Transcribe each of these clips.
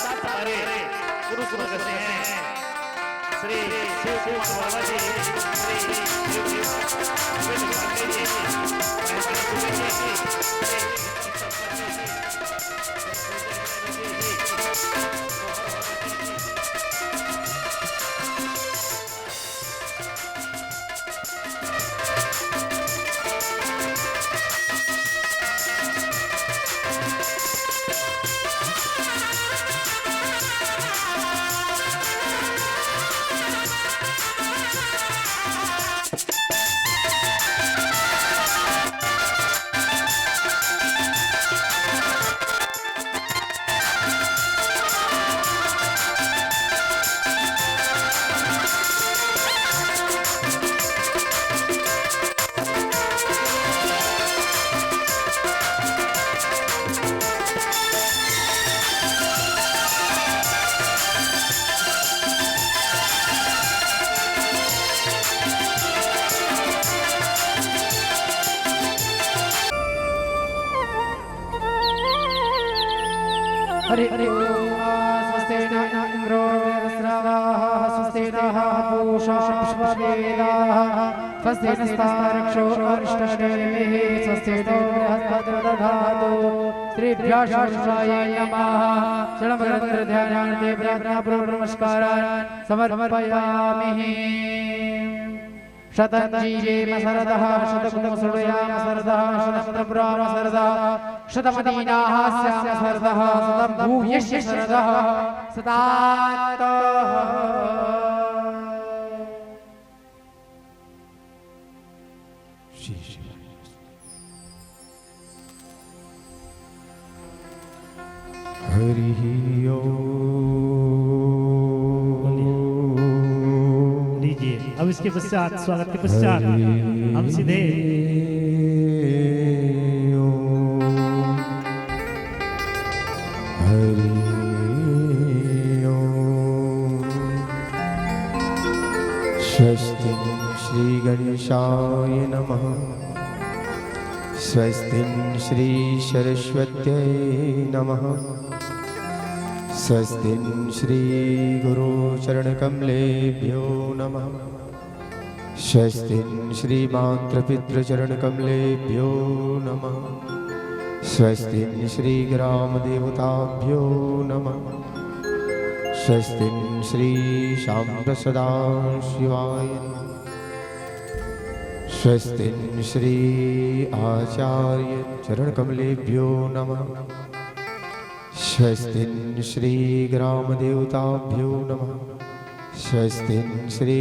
साथ हमारे गुरु सुन करते हैं श्री शिव कुमार बाबा जी, श्री शिव पांडे जी, हरि हरि स्वस्ति न इंद्रो वृत्रस्रवाः स्वस्ति नः पूषा विश्ववेदाः स्वस्ति नस्तारक्षो अरिष्टनेमिः स्वस्ति नो बृहस्पतिर्दधातु श्रीभ्यो शिवाय नमः षण्मुखध्यानान्ते प्रार्थनापूर्वक नमस्कारान् समर्पयामि शतञ्जीवेम सरदः शतकुमुसृडयाम सरदः शतमब्राम सरदः शतमदीनाः स्याम सरदः शतं भूयस्य सरदः सदातः हरि ओम। अब इसके पश्चात स्वागत के पश्चात हम सीधे स्वस्ति श्री गणेशाय नमः। स्वस्ति श्री सरस्वत्यै नमः। स्वस्ति श्री गुरु चरणकमलेभ्यो नमः। स्वस्ति श्री मातृपितृचरणकमलेभ्यो नमः। स्वस्ति श्री ग्रामदेवताभ्यो नमः। स्वस्ति श्री शाम्प्रसदा शिवाय नमः। स्वस्ति श्री आचार्य चरणकमलेभ्यो नमः। स्वस्ति श्री ग्रामदेवताभ्यो नमः। स्वस्ति श्री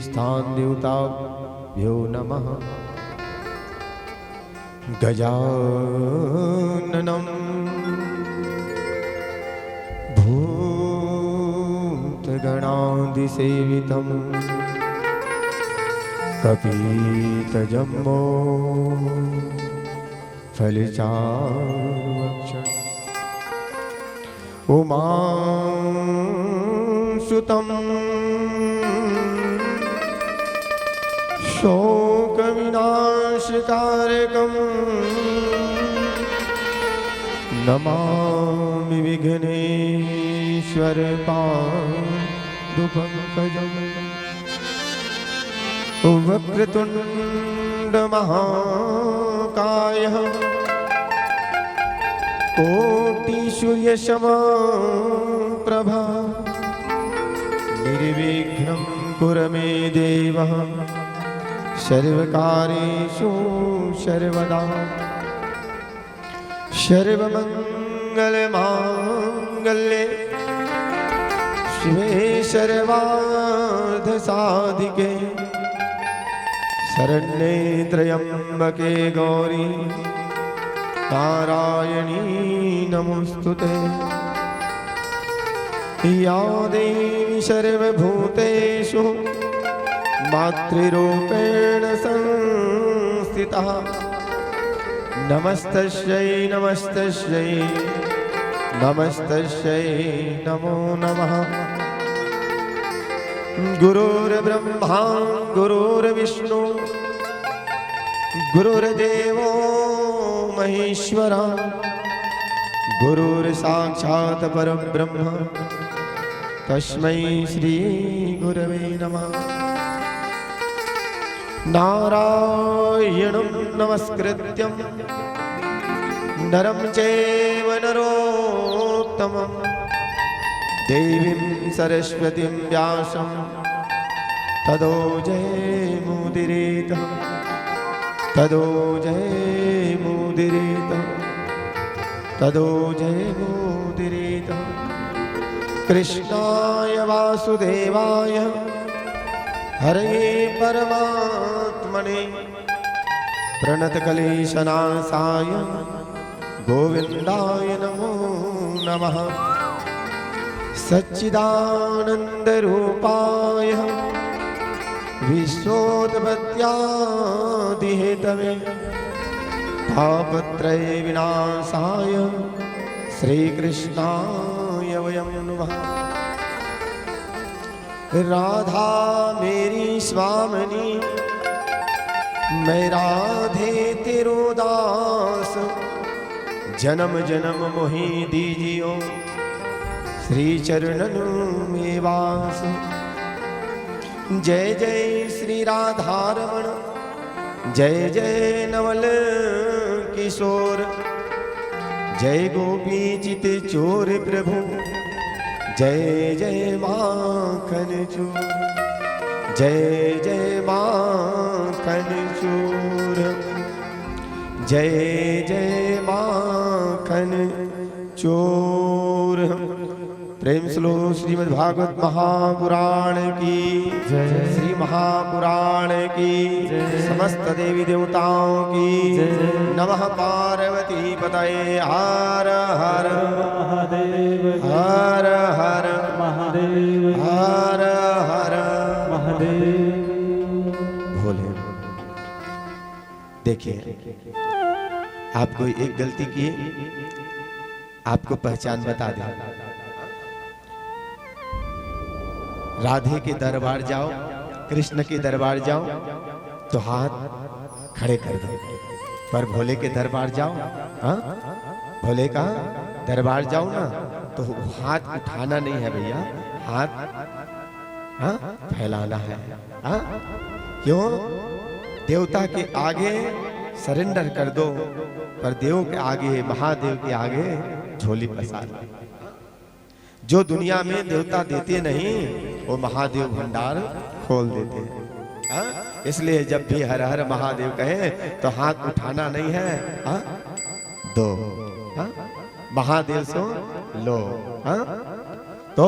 स्थान देवताभ्यो नमः। गजाननं भूतगणादिसेवितं कपीतजम्बो फलचारुभक्षणम् उमासुतं शोकविनाशकारकं नमामि विघ्नेश्वर पादुपङ्कजम्। वक्रतुण्डमहाकायः कोटिसूर्यसमप्रभा निर्विघ्नं कुरु मे देव सर्वकार्येषु सर्वदा। सर्वमङ्गलमाङ्गल्ये शिवे सर्वार्थसाधिके शरण्ये त्र्यम्बके गौरी नारायणी नमोस्तुते। या देवी सर्वभूतेषु मातृरूपेण संस्थिता नमस्तस्यै नमस्तस्यै नमस्तस्यै नमो नमः। गुरुर्ब्रह्मा गुरुर्विष्णु गुरुर्देवो महेश्वरा गुरुर्साक्षात् परब्रह्म तस्मै श्री गुरवे नमः। नारायणं नमस्कृत्यं नरं चैव नरोत्तमं देवीं सरस्वतीं व्यासं ततो जयमुदीरयेत् ततो जयमुदीरयेत् ततो जयमुदीरयेत्। कृष्णाय वासुदेवाय हरे परमात्मने प्रणतक्लेशनाशाय गोविन्दाय नमो नमः। सच्चिदानन्दरूपाय विश्वोत्पत्त्यादिहेतवे तापत्रय विनाशाय श्रीकृष्णाय वयं नमः। राधा मेरी स्वामिनी मैं राधे तेरो दास जन्म जन्म मोहि दीजियो श्री चरणन में वास। जय जय श्री राधारमण जय जय नवल किशोर जय गोपी चित चोर प्रभु जय जय माखन चोर जय जय माखन चोर जय जय माखन चोर। प्रेम स्लो श्रीमद् भागवत महापुराण की जय, श्री महापुराण की समस्त देवी देवताओं की नमः। पार्वती पतये हर हर महादेव हर हर महादेव हर हर महादेव। भोले। देखिए आपको एक गलती की आपको पहचान बता दें। राधे के दरबार जाओ कृष्ण के दरबार जाओ तो हाथ खड़े कर दो, पर भोले के दरबार जाओ हाँ भोले का दरबार जाओ ना तो हाथ उठाना नहीं है भैया, हाथ हाँ फैलाना है। हाँ क्यों? देवता के आगे सरेंडर कर दो, पर देव के आगे महादेव के आगे झोली पसार। जो दुनिया में देवता देते नहीं वो महादेव भंडार खोल देते हैं। इसलिए जब भी हर हर महादेव कहे तो हाथ उठाना नहीं है, हा? दो हा? महादेव सो लो। हा? तो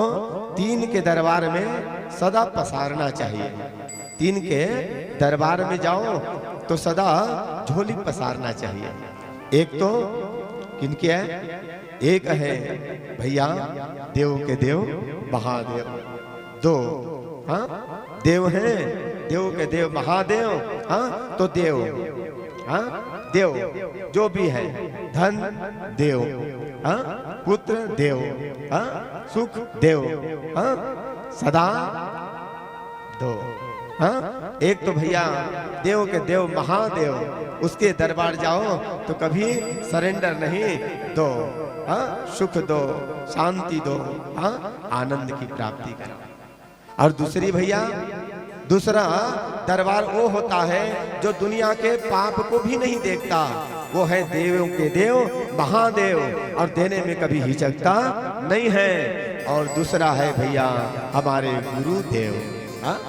तीन के दरबार में सदा पसारना चाहिए। तीन के दरबार में जाओ तो सदा झोली पसारना चाहिए। एक तो किनके है? एक है भैया देव के देव महादेव। दो हाँ देव हैं, देव के देव महादेव। हाँ तो देव हाँ देव जो भी है, धन देव हाँ पुत्र देव हाँ सुख देव हाँ सदा दो। हाँ एक तो भैया देव के देव महादेव, उसके दरबार जाओ तो कभी सरेंडर नहीं दो। हाँ सुख दो, शांति दो, हाँ आनंद की प्राप्ति करो। और दूसरी भैया दूसरा दरबार वो होता है जो दुनिया के पाप को भी नहीं देखता, वो है देवों के देव महादेव, और देने में कभी हिचकता नहीं है। और दूसरा है भैया हमारे गुरुदेव। हाँ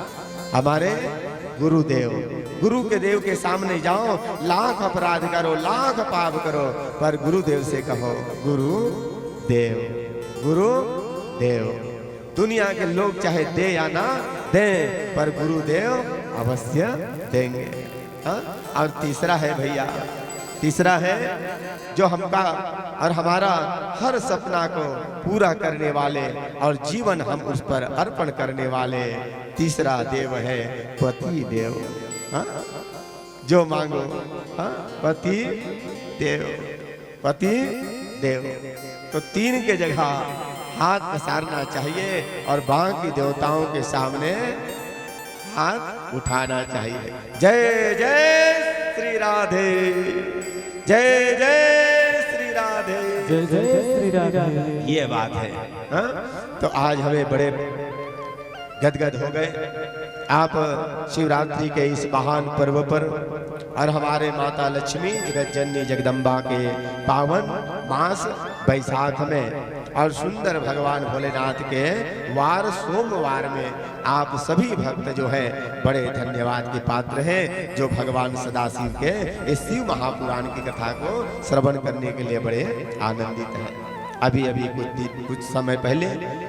हमारे गुरुदेव। गुरु के देव के सामने जाओ, लाख अपराध करो, लाख पाप करो, पर गुरुदेव से कहो गुरु देव, गुरु देव। दुनिया के लोग चाहे दे या ना दे, पर गुरुदेव अवश्य देंगे। हाँ? और तीसरा है भैया, तीसरा है जो हमका और हमारा हर सपना को पूरा करने वाले और जीवन हम उस पर अर्पण करने वाले तीसरा देव है पति देव। हाँ? जो मांगो हाँ? पति देव, पति देव। तो तीन के जगह हाथ पसारना चाहिए और बाकी देवताओं के सामने हाथ उठाना चाहिए। जय जय श्री राधे, जय जय श्री राधे। जय जय श्री राधे। ये बात है। हाँ? तो आज हमें बड़े गदगद हो गए आप शिवरात्रि के इस महान पर्व पर और हमारे माता लक्ष्मी जगत जननी जगदम्बा के पावन मास बैसाख में और सुंदर भगवान भोलेनाथ के वार सोमवार में आप सभी भक्त जो हैं बड़े धन्यवाद के पात्र हैं, जो भगवान सदाशिव के इस शिव महापुराण की कथा को श्रवण करने के लिए बड़े आनंदित हैं। अभी अभी कुछ समय पहले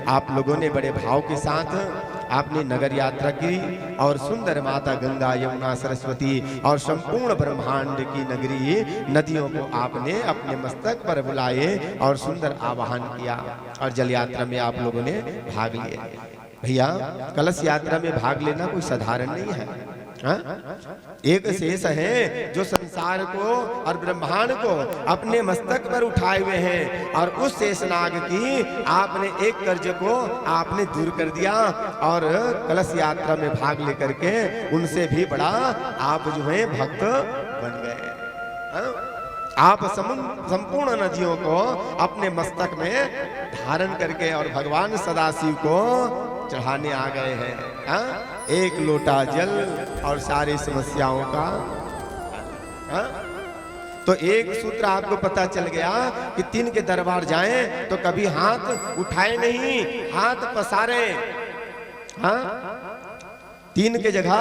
आप लोगों ने बड़े भाव के साथ आपने नगर यात्रा की और सुंदर माता गंगा यमुना सरस्वती और संपूर्ण ब्रह्मांड की नगरी नदियों को आपने अपने मस्तक पर बुलाए और सुंदर आवाहन किया और जल यात्रा में आप लोगों ने भाग लिया। भैया कलश यात्रा में भाग लेना कोई साधारण नहीं है। हाँ? एक शेष है जो संसार को और ब्रह्मांड को अपने मस्तक पर उठाए हुए हैं और उस शेषनाग की आपने एक कर्ज को आपने दूर कर दिया और कलश यात्रा में भाग लेकर के उनसे भी बड़ा आप जो है भक्त बन गए। हाँ? आप संपूर्ण नदियों को अपने मस्तक में धारण करके और भगवान सदाशिव को चढ़ाने आ गए हैं। हाँ? एक लोटा जल और सारी समस्याओं का। हाँ? तो एक सूत्र आपको पता चल गया कि तीन के दरबार जाएं तो कभी हाथ उठाए नहीं, हाथ पसारे। हाँ? तीन के जगह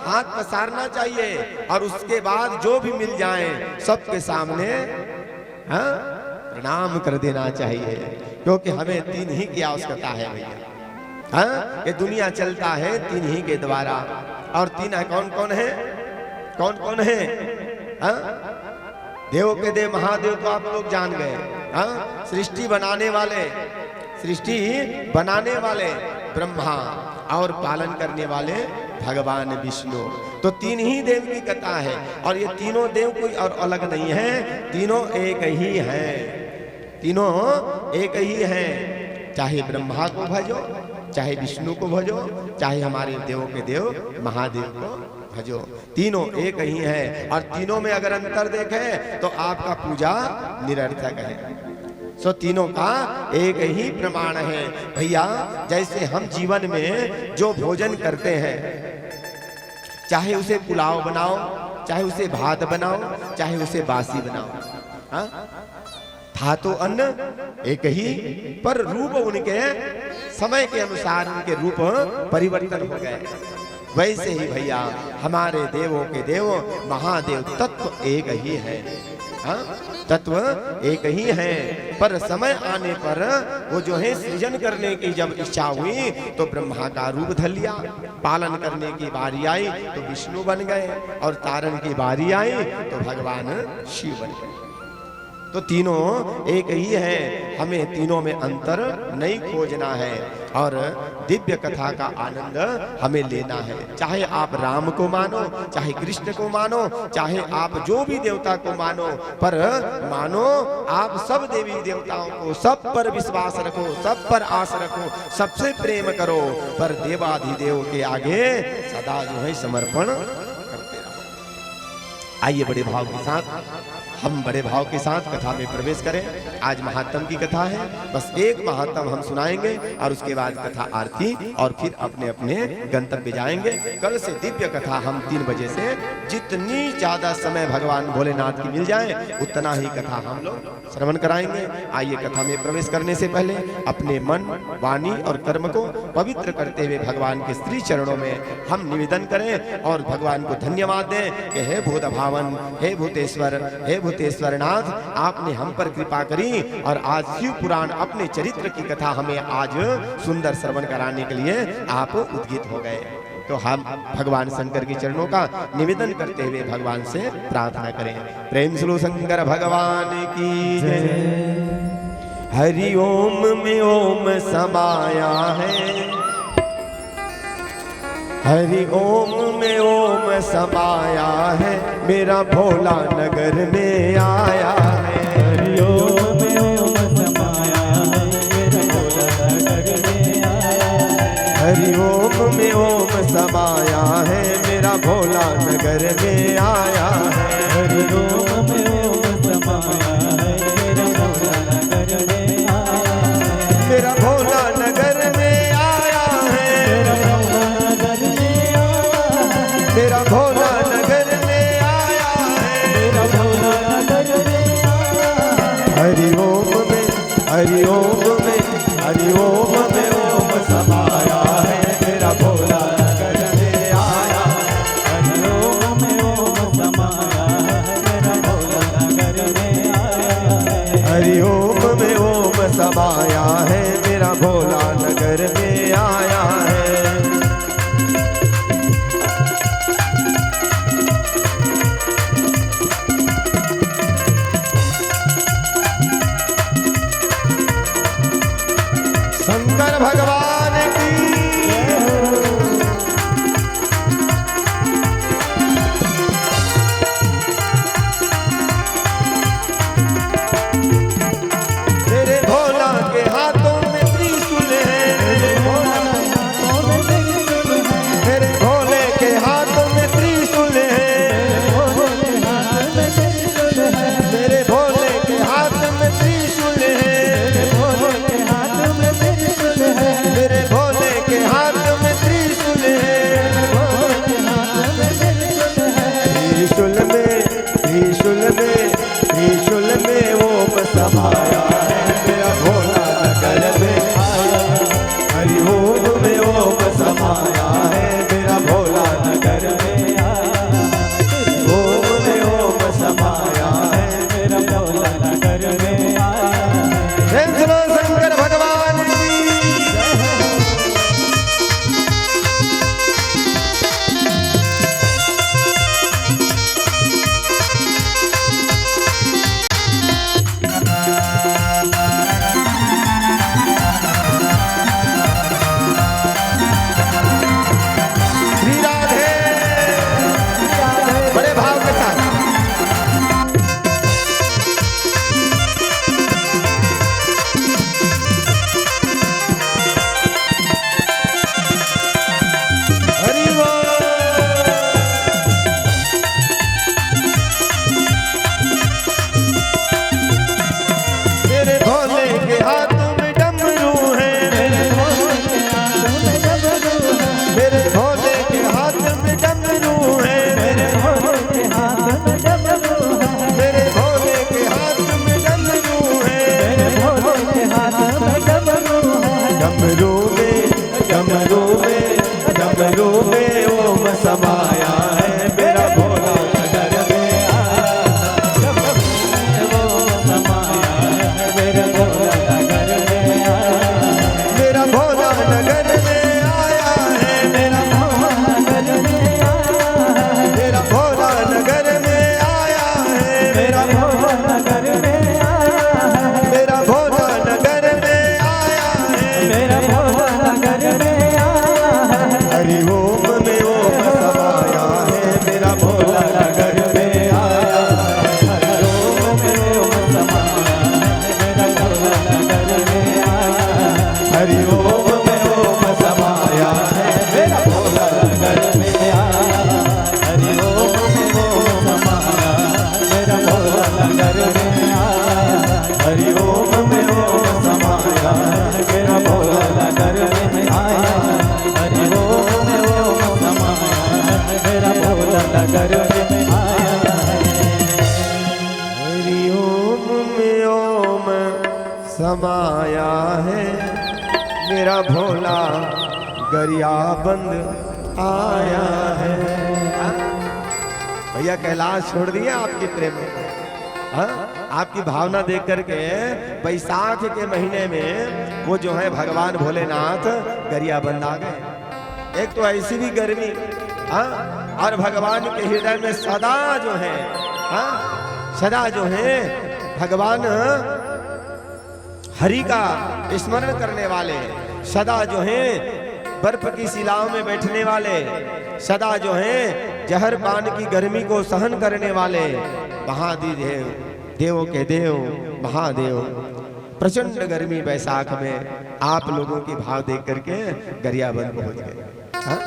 हाथ पसारना चाहिए और उसके बाद जो भी मिल जाए सबके सामने हाँ? प्रणाम कर देना चाहिए, क्योंकि हमें तीन ही की आवश्यकता है भैया। हाँ? ये दुनिया चलता है तीन ही के द्वारा और तीन है कौन कौन है? कौन कौन है? हाँ? देव के देव महादेव तो आप लोग जान गए। हाँ? सृष्टि बनाने वाले ब्रह्मा और पालन करने वाले भगवान विष्णु। तो तीन ही देव की कथा है और ये तीनों देव कोई और अलग नहीं है, तीनों एक ही है। तीनों एक ही हैं। चाहे ब्रह्मा को भजो, चाहे विष्णु को भजो, चाहे हमारे देवों के देव महादेव को भजो, तीनों एक ही है। और तीनों में अगर अंतर देखें तो आपका पूजा निरर्थक है। सो तीनों का एक ही प्रमाण है भैया। जैसे हम जीवन में जो भोजन करते हैं, चाहे उसे पुलाव बनाओ, चाहे उसे भात बनाओ, चाहे उसे बासी बनाओ, हाँ? था तो अन्न एक ही, पर रूप उनके समय के अनुसार उनके रूप परिवर्तन हो गए। वैसे ही भैया हमारे देवों के देव महादेव तत्व एक ही है। हाँ? तत्व एक ही है, पर समय आने पर वो जो है सृजन करने की जब इच्छा हुई तो ब्रह्मा का रूप धर लिया। पालन करने की बारी आई तो विष्णु बन गए और तारण की बारी आई तो भगवान शिव बन गए। तो तीनों एक ही है, हमें तीनों में अंतर नहीं खोजना है और दिव्य कथा का आनंद हमें लेना है। चाहे आप राम को मानो, चाहे कृष्ण को मानो, चाहे आप जो भी देवता को मानो, पर मानो आप सब देवी देवताओं को, सब पर विश्वास रखो, सब पर आस रखो, सबसे प्रेम करो, पर देवाधिदेव के आगे सदा जो है समर्पण करते रहो। आइए बड़े भाव के साथ हम बड़े भाव के साथ कथा में प्रवेश करें। आज महात्म की कथा है, बस एक महात्म हम सुनाएंगे और उसके बाद कथा आरती और फिर अपने अपने गंतव्य जाएंगे। कल से दिव्य कथा हम 3 बजे से जितनी ज्यादा समय भगवान भोलेनाथ की मिल जाए उतना ही कथा हम लोग श्रवण कराएंगे। आइए कथा में प्रवेश करने से पहले अपने मन, वाणी और कर्म को पवित्र करते हुए भगवान के श्री चरणों में हम निवेदन करें और भगवान को धन्यवाद दें कि हे भूत भावन, हे भूतेश्वर, हे भूतेश्वरनाथ, आपने हम पर कृपा करी और आज शिव पुराण अपने चरित्र की कथा हमें आज सुंदर श्रवण कराने के लिए आप उद्गीत हो गए। तो हम भगवान शंकर के चरणों का निवेदन करते हुए भगवान से प्रार्थना करें। प्रेम श्री शंकर भगवान की जय। हरि ओम में ओम समाया है, हरि ओम में ओम समाया है, मेरा भोला नगर में आया है। हरि ओम में ओम समाया है, मेरा भोला नगर में आया है। हरि ओम में ओम समाया है, मेरा भोला नगर में आया है। हरि ओम में ओम समाया है, मेरा भोला नगर हरि ओम में ओम समाया है मेरा भोला नगर में आया। हरि ओम में ओम समाया है मेरा भोला नगर में आया। हरि ओम में ओम समाया है मेरा भोला नगर में आया है। शंकर भगवान की तेरे भोला के हाथों में त्रिशूल है। तेरे भोले के हाथों में त्रिशूल है। मेरे भोले के हाथ में त्रिशूल है। मेरे भोले के हाथ में त्रिशूल है। त्रिशूल में ओम समाया है मेरा भोला नगर में आया। हरि ओम में ओम समाया है मेरा भोला नगर में आया। ओम में ओम समाया है मेरा भोला नगर में आया। सुनो शंकर भगवान की। श्री राधे बड़े भाव के साथ हरि बोल। मेरे भोले के हाथ में डमरू है। मेरे भोले के हाथ में डमरू है। मेरे भोले के हाथ में डमरू है। मेरे भोले के हाथ में डमरू है। मेरे भोले के हाथ में डमरू है। मेरे भोले के हाथ में डमरू है। डमरू में ओम समाया है मेरा भोला नगर में आया। वो समाया है मेरा भोला नगर में आया। मेरा भोला नगर में आया है। मेरा भोला नगर में आया। मेरा भोला नगर में आया है। मेरा भोला नगर में आया। मेरा भोला नगर में आया है। मेरा भोला नगर में आया। हरि ओम में ओम समाया है मेरा भोला नगर में आया। हरि ओम में ओम समाया है मेरा भोला नगर में आया। हरि ओम में ओम समाया है मेरा भोला नगर में आया। हरि ओम में ओम समाया मेरा भोला नगर में आया। हरि ओम में ओम समाया है मेरा भोला नगर में आया। हरि ओम में ओम समाया मेरा भोला नगर में आया। हरि ओम में ओम समाया है मेरा भोला गरियाबंद आया है। भैया कैलाश छोड़ दिए आपके प्रेम में। हाँ? आपकी भावना देख करके बैसाख के महीने में वो जो है भगवान भोलेनाथ गरियाबंद आ गए। एक तो ऐसी भी गर्मी, हाँ? और भगवान के हृदय में सदा जो है, हाँ? सदा जो है भगवान हरि का स्मरण करने वाले, सदा जो है बर्फ की शिलाओं में बैठने वाले, सदा जो है जहर पान की गर्मी को सहन करने वाले महादेव, देवों के देव महादेव प्रचंड गर्मी बैसाख में आप लोगों की भाव देख करके गरियाबंद पहुंच गए। हाँ?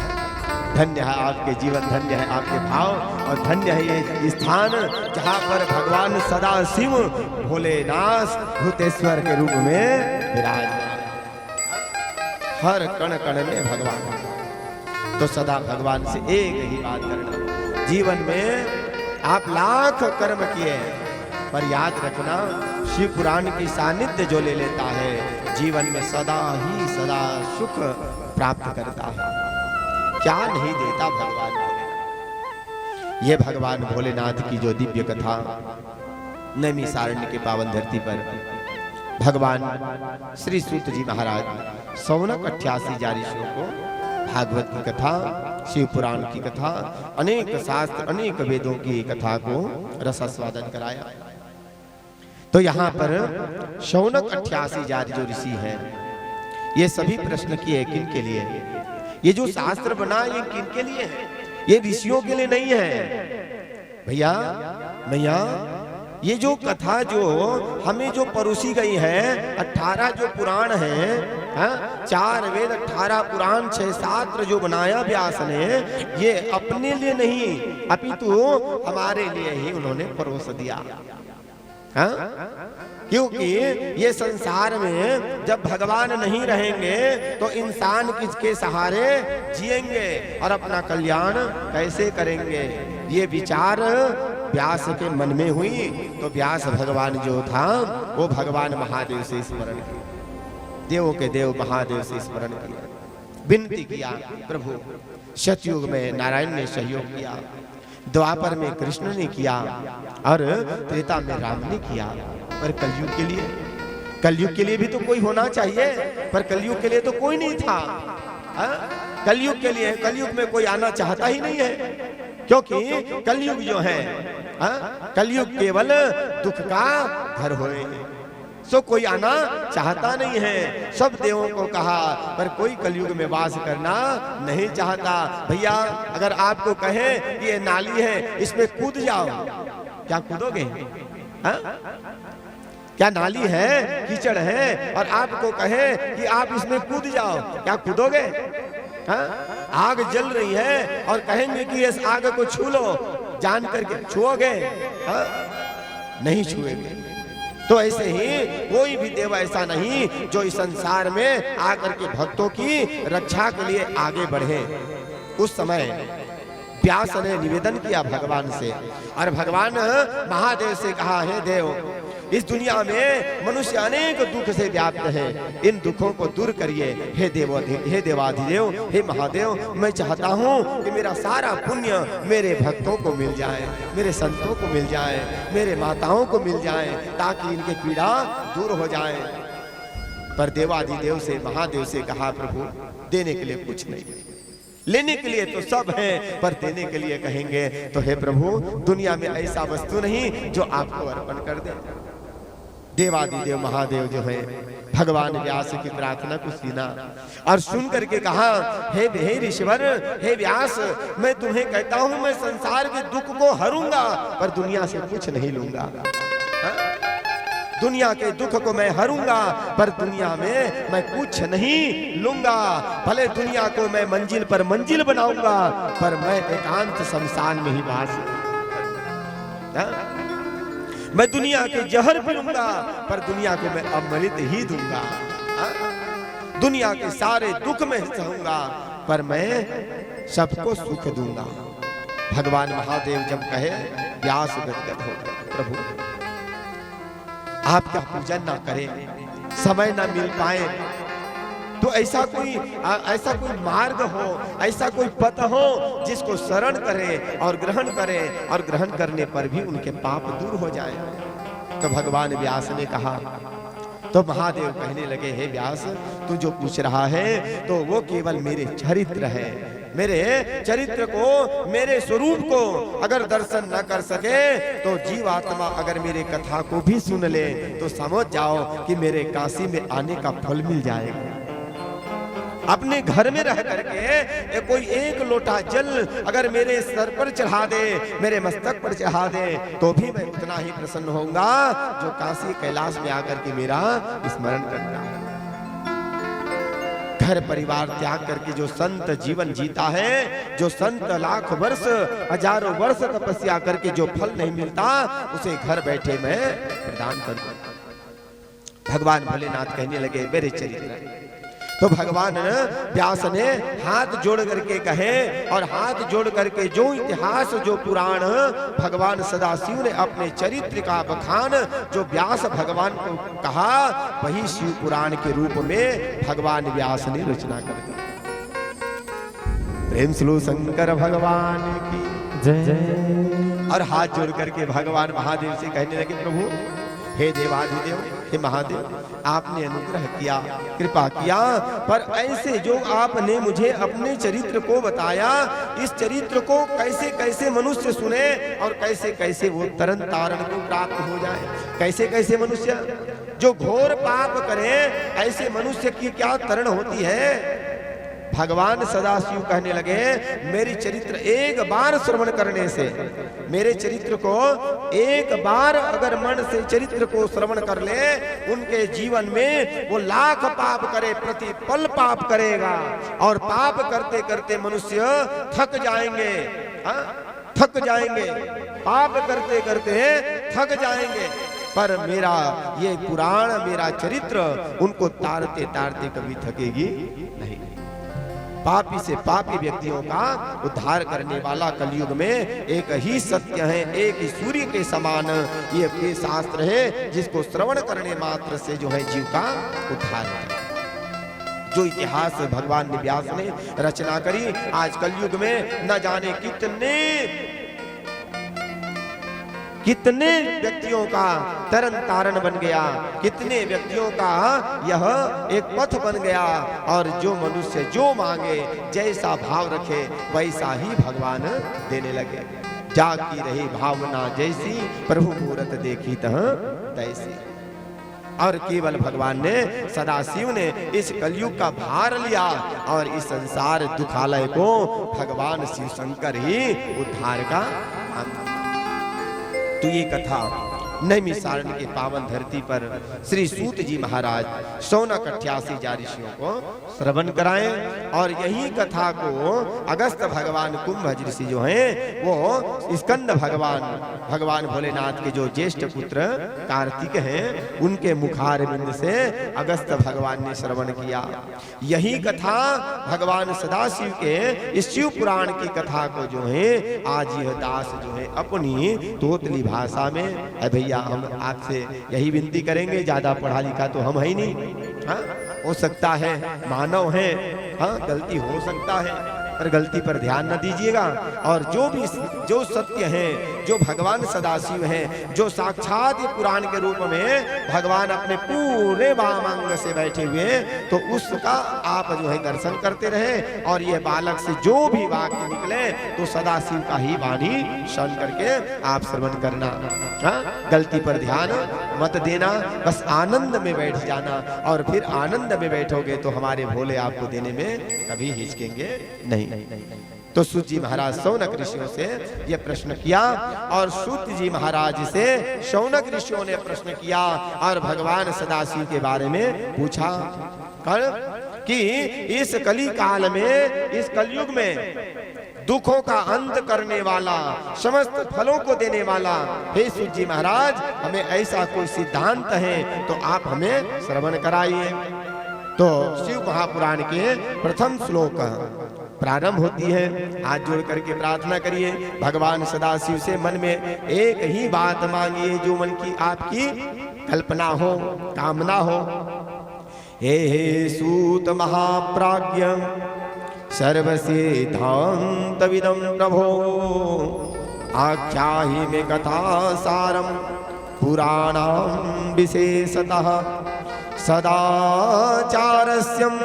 धन्य है आपके जीवन, धन्य है आपके भाव और धन्य है ये स्थान जहाँ पर भगवान सदा शिव भोलेनाथ भूतेश्वर के रूप में विराजमान, हर कण कण में भगवान। तो सदा भगवान से एक ही बात करना, जीवन में आप लाख कर्म किए पर याद रखना शिव पुराण की सानिध्य जो ले लेता है जीवन में सदा ही सदा सुख प्राप्त करता है। क्या नहीं देता भगवान भोलेनाथ। ये भगवान भोलेनाथ की जो दिव्य कथा नैमिषारण्य के पावन धरती पर भगवान श्री सूत जी महाराज सौनक 88 ऋषियों को भागवत की कथा, शिव पुराण की कथा, अनेक शास्त्र अनेक वेदों की कथा को रसास्वादन कराया। तो यहाँ पर शौनक 88 जो ऋषि हैं, ये सभी प्रश्न किए किन के लिए? ये जो शास्त्र बना ये किन के लिए है? ये ऋषियों के लिए नहीं है भैया भैया। ये जो कथा जो हमें जो परोसी गई है, 18 जो पुराण है, 4 वेद 18 पुराण 6 शास्त्र जो बनाया व्यास ने, ये अपने लिए नहीं अपितु हमारे लिए ही उन्होंने परोस दिया। क्योंकि ये संसार में जब भगवान नहीं रहेंगे तो इंसान किसके सहारे जिएंगे और अपना कल्याण कैसे करेंगे? ये विचार व्यास के मन में हुई तो व्यास भगवान जो था वो भगवान महादेव से स्मरण किया, देवों के देव महादेव से स्मरण किया, विनती किया प्रभु। सतयुग में नारायण ने सहयोग किया, द्वापर में कृष्ण ने किया और त्रेता में राम ने किया। पर कलयुग के लिए भी तो कोई होना चाहिए, पर कलयुग के लिए तो कोई नहीं था। कलयुग के लिए कलयुग में कोई आना चाहता ही नहीं है, क्योंकि कलयुग जो है कलयुग केवल दुख का घर होए, सो कोई आना चाहता नहीं है। सब देवों को कहा पर कोई कलयुग में वास करना नहीं चाहता। भैया अगर आपको कहे कि ये नाली है इसमें कूद जाओ, क्या कूदोगे? क्या नाली है, कीचड़ है और आपको कहे कि आप इसमें कूद जाओ, क्या कूदोगे? आग जल रही है और कहेंगे कि इस आग को छू लो, जान करके छुओगे? नहीं छुएंगे। तो ऐसे ही कोई भी देव ऐसा नहीं जो इस संसार में आकर के भक्तों की रक्षा के लिए आगे बढ़े। उस समय व्यास ने निवेदन किया भगवान से और भगवान महादेव से कहा, हे देव, इस दुनिया में मनुष्य अनेक दुख से व्याप्त है, इन दुखों को दूर करिए। हे देवाधिदेव, हे महादेव, मैं चाहता हूँ कि मेरा सारा पुण्य मेरे भक्तों को मिल जाए, मेरे संतों को मिल जाए, मेरे माताओं को मिल जाए, ताकि इनकी पीड़ा दूर हो जाए। पर देवाधिदेव से महादेव से कहा, प्रभु देने के लिए कुछ नहीं, लेने के लिए तो सब है, पर देने के लिए कहेंगे तो हे प्रभु दुनिया में ऐसा वस्तु नहीं जो आपको अर्पण कर दे। देवादिदेव महादेव जो है भगवान व्यास की प्रार्थना को सुना और सुन करके कहा, हे ऋषिवर, हे व्यास, मैं तुम्हें कहता हूं मैं संसार के दुख को हरूंगा पर दुनिया से कुछ नहीं लूंगा। दुनिया के दुख को मैं हरूंगा पर दुनिया में मैं कुछ नहीं लूंगा। भले दुनिया को मैं मंजिल पर मंजिल बनाऊंगा पर मैं एकांत शमशान में ही वास। मैं दुनिया के जहर पीऊंगा पर दुनिया को मैं अमृत ही दूंगा। दुनिया के सारे दुख में सहूंगा पर मैं सबको सुख दूंगा। भगवान महादेव जब कहे, व्यास गदगद हो गए, प्रभु आपका पूजन ना करें, समय ना मिल पाए तो ऐसा कोई मार्ग हो, ऐसा कोई पथ हो जिसको शरण करे और ग्रहण करने पर भी उनके पाप दूर हो जाए। तो भगवान व्यास ने कहा, तो महादेव कहने लगे, हे व्यास, तू जो पूछ रहा है तो वो केवल मेरे चरित्र है। मेरे चरित्र को, मेरे स्वरूप को अगर दर्शन न कर सके तो जीवात्मा अगर मेरे कथा को भी सुन ले तो समझ जाओ कि मेरे काशी में आने का फल मिल जाएगा। अपने घर में रह करके कोई एक लोटा जल अगर मेरे सर पर चढ़ा दे, मेरे मस्तक पर चढ़ा दे तो भी मैं उतना ही प्रसन्न होऊंगा जो काशी कैलाश में आकर के मेरा स्मरण करता है। घर परिवार त्याग करके जो संत जीवन जीता है, जो संत लाख वर्ष हजारों वर्ष तपस्या करके जो फल नहीं मिलता उसे घर बैठे मैं प्रदान कर दूं। भगवान भोलेनाथ कहने लगे, मेरे चरित्र तो भगवान व्यास ने हाथ जोड़ करके कहे, और हाथ जोड़ करके जो इतिहास जो पुराण भगवान सदाशिव ने अपने चरित्र का बखान जो व्यास भगवान को कहा, वही शिव पुराण के रूप में भगवान व्यास ने रचना कर दी। प्रेम स्लो शंकर भगवान की जय। और हाथ जोड़ करके भगवान महादेव से कहने लगे, प्रभु हे देवाधिदेव, हे महादेव, आपने अनुग्रह किया, कृपा किया, पर ऐसे जो आपने मुझे अपने चरित्र को बताया, इस चरित्र को कैसे कैसे मनुष्य सुने और कैसे कैसे वो तरन तारण को प्राप्त हो जाए। कैसे कैसे मनुष्य जो घोर पाप करे, ऐसे मनुष्य की क्या तरण होती है। भगवान सदाशिव कहने लगे, मेरी चरित्र एक बार श्रवण करने से, मेरे चरित्र को एक बार अगर मन से चरित्र को श्रवण कर ले, उनके जीवन में वो लाख पाप करे, प्रति पल पाप करेगा, और पाप करते करते मनुष्य थक जाएंगे, थक जाएंगे, पाप करते करते थक जाएंगे। पर मेरा ये पुराण, मेरा चरित्र उनको तारते तारते कभी थकेगी नहीं। पापी से पापी व्यक्तियों का उद्धार करने वाला कलयुग में एक ही सत्य है, एक ही सूर्य के समान ये शास्त्र है, जिसको श्रवण करने मात्र से जो है जीव का उद्धार है। जो इतिहास भगवान व्यास ने रचना करी, आज कलयुग में न जाने कितने व्यक्तियों का तरन तारण बन गया, कितने व्यक्तियों का यह एक पथ बन गया, और जो मनुष्य जो मांगे, जैसा भाव रखे, वैसा ही भगवान देने लगे। जागी रही भावना जैसी, प्रभु मूरत देखी तह तैसी। और केवल भगवान ने, सदाशिव ने इस कलयुग का भार लिया, और इस संसार दुखालय को भगवान शिव शंकर ही उद्धार का। तो ये कथा नैमिषारण्य के पावन धरती पर श्री सूत जी महाराज 188 ऋषियों को श्रवण कराएं, और यही कथा को अगस्त भगवान कुंभ ऋषि जो हैं, वो स्कंद भगवान भोलेनाथ के जो ज्येष्ठ पुत्र कार्तिक हैं, उनके मुखारविंद से अगस्त भगवान ने श्रवण किया। यही कथा भगवान सदाशिव के इस शिव पुराण की कथा को जो है आज यह दास जो है अपनी तोतली भाषा में, भैया हम आपसे यही विनती करेंगे, ज्यादा पढ़ा लिखा तो हम है ही नहीं, हाँ हो सकता है मानव है, हाँ गलती हो सकता है, पर गलती पर ध्यान न दीजिएगा। और जो सत्य है, जो भगवान सदाशिव हैं, जो साक्षात पुराण के रूप में भगवान अपने पूरे वामांग से बैठे हुए, तो उसका आप जो है दर्शन करते रहे, और ये बालक से जो भी वाक्य निकले तो सदाशिव का ही वाणी श्रवण करके आप श्रवण करना, हाँ गलती पर ध्यान मत देना, बस आनंद में बैठ जाना, और फिर आनंद में बैठोगे तो हमारे भोले आपको देने में कभी हिचकेंगे नहीं। तो सूत जी महाराज शौनक ऋषियों से यह प्रश्न किया, और सूत जी महाराज से शौनक ऋषियों ने प्रश्न किया, और भगवान सदाशिव के बारे में पूछा कि इस कली काल में, इस कलयुग में दुखों का अंत करने वाला, समस्त फलों को देने वाला, हे सूत जी महाराज, हमें ऐसा कोई सिद्धांत है तो आप हमें श्रवण कराइए। तो शिव महापुराण के प्रथम श्लोक प्रारंभ होती है। हाथ जोड़ करके प्रार्थना करिए, भगवान सदाशिव से मन में एक ही बात मांगिए, जो मन की आपकी कल्पना हो, कामना हो। हे सूत महाप्राज्ञ सर्वसिद्धान्तविदं प्रभो, आख्याहि मे कथा सारं पुराणां विशेषतः, सदाचारस्यं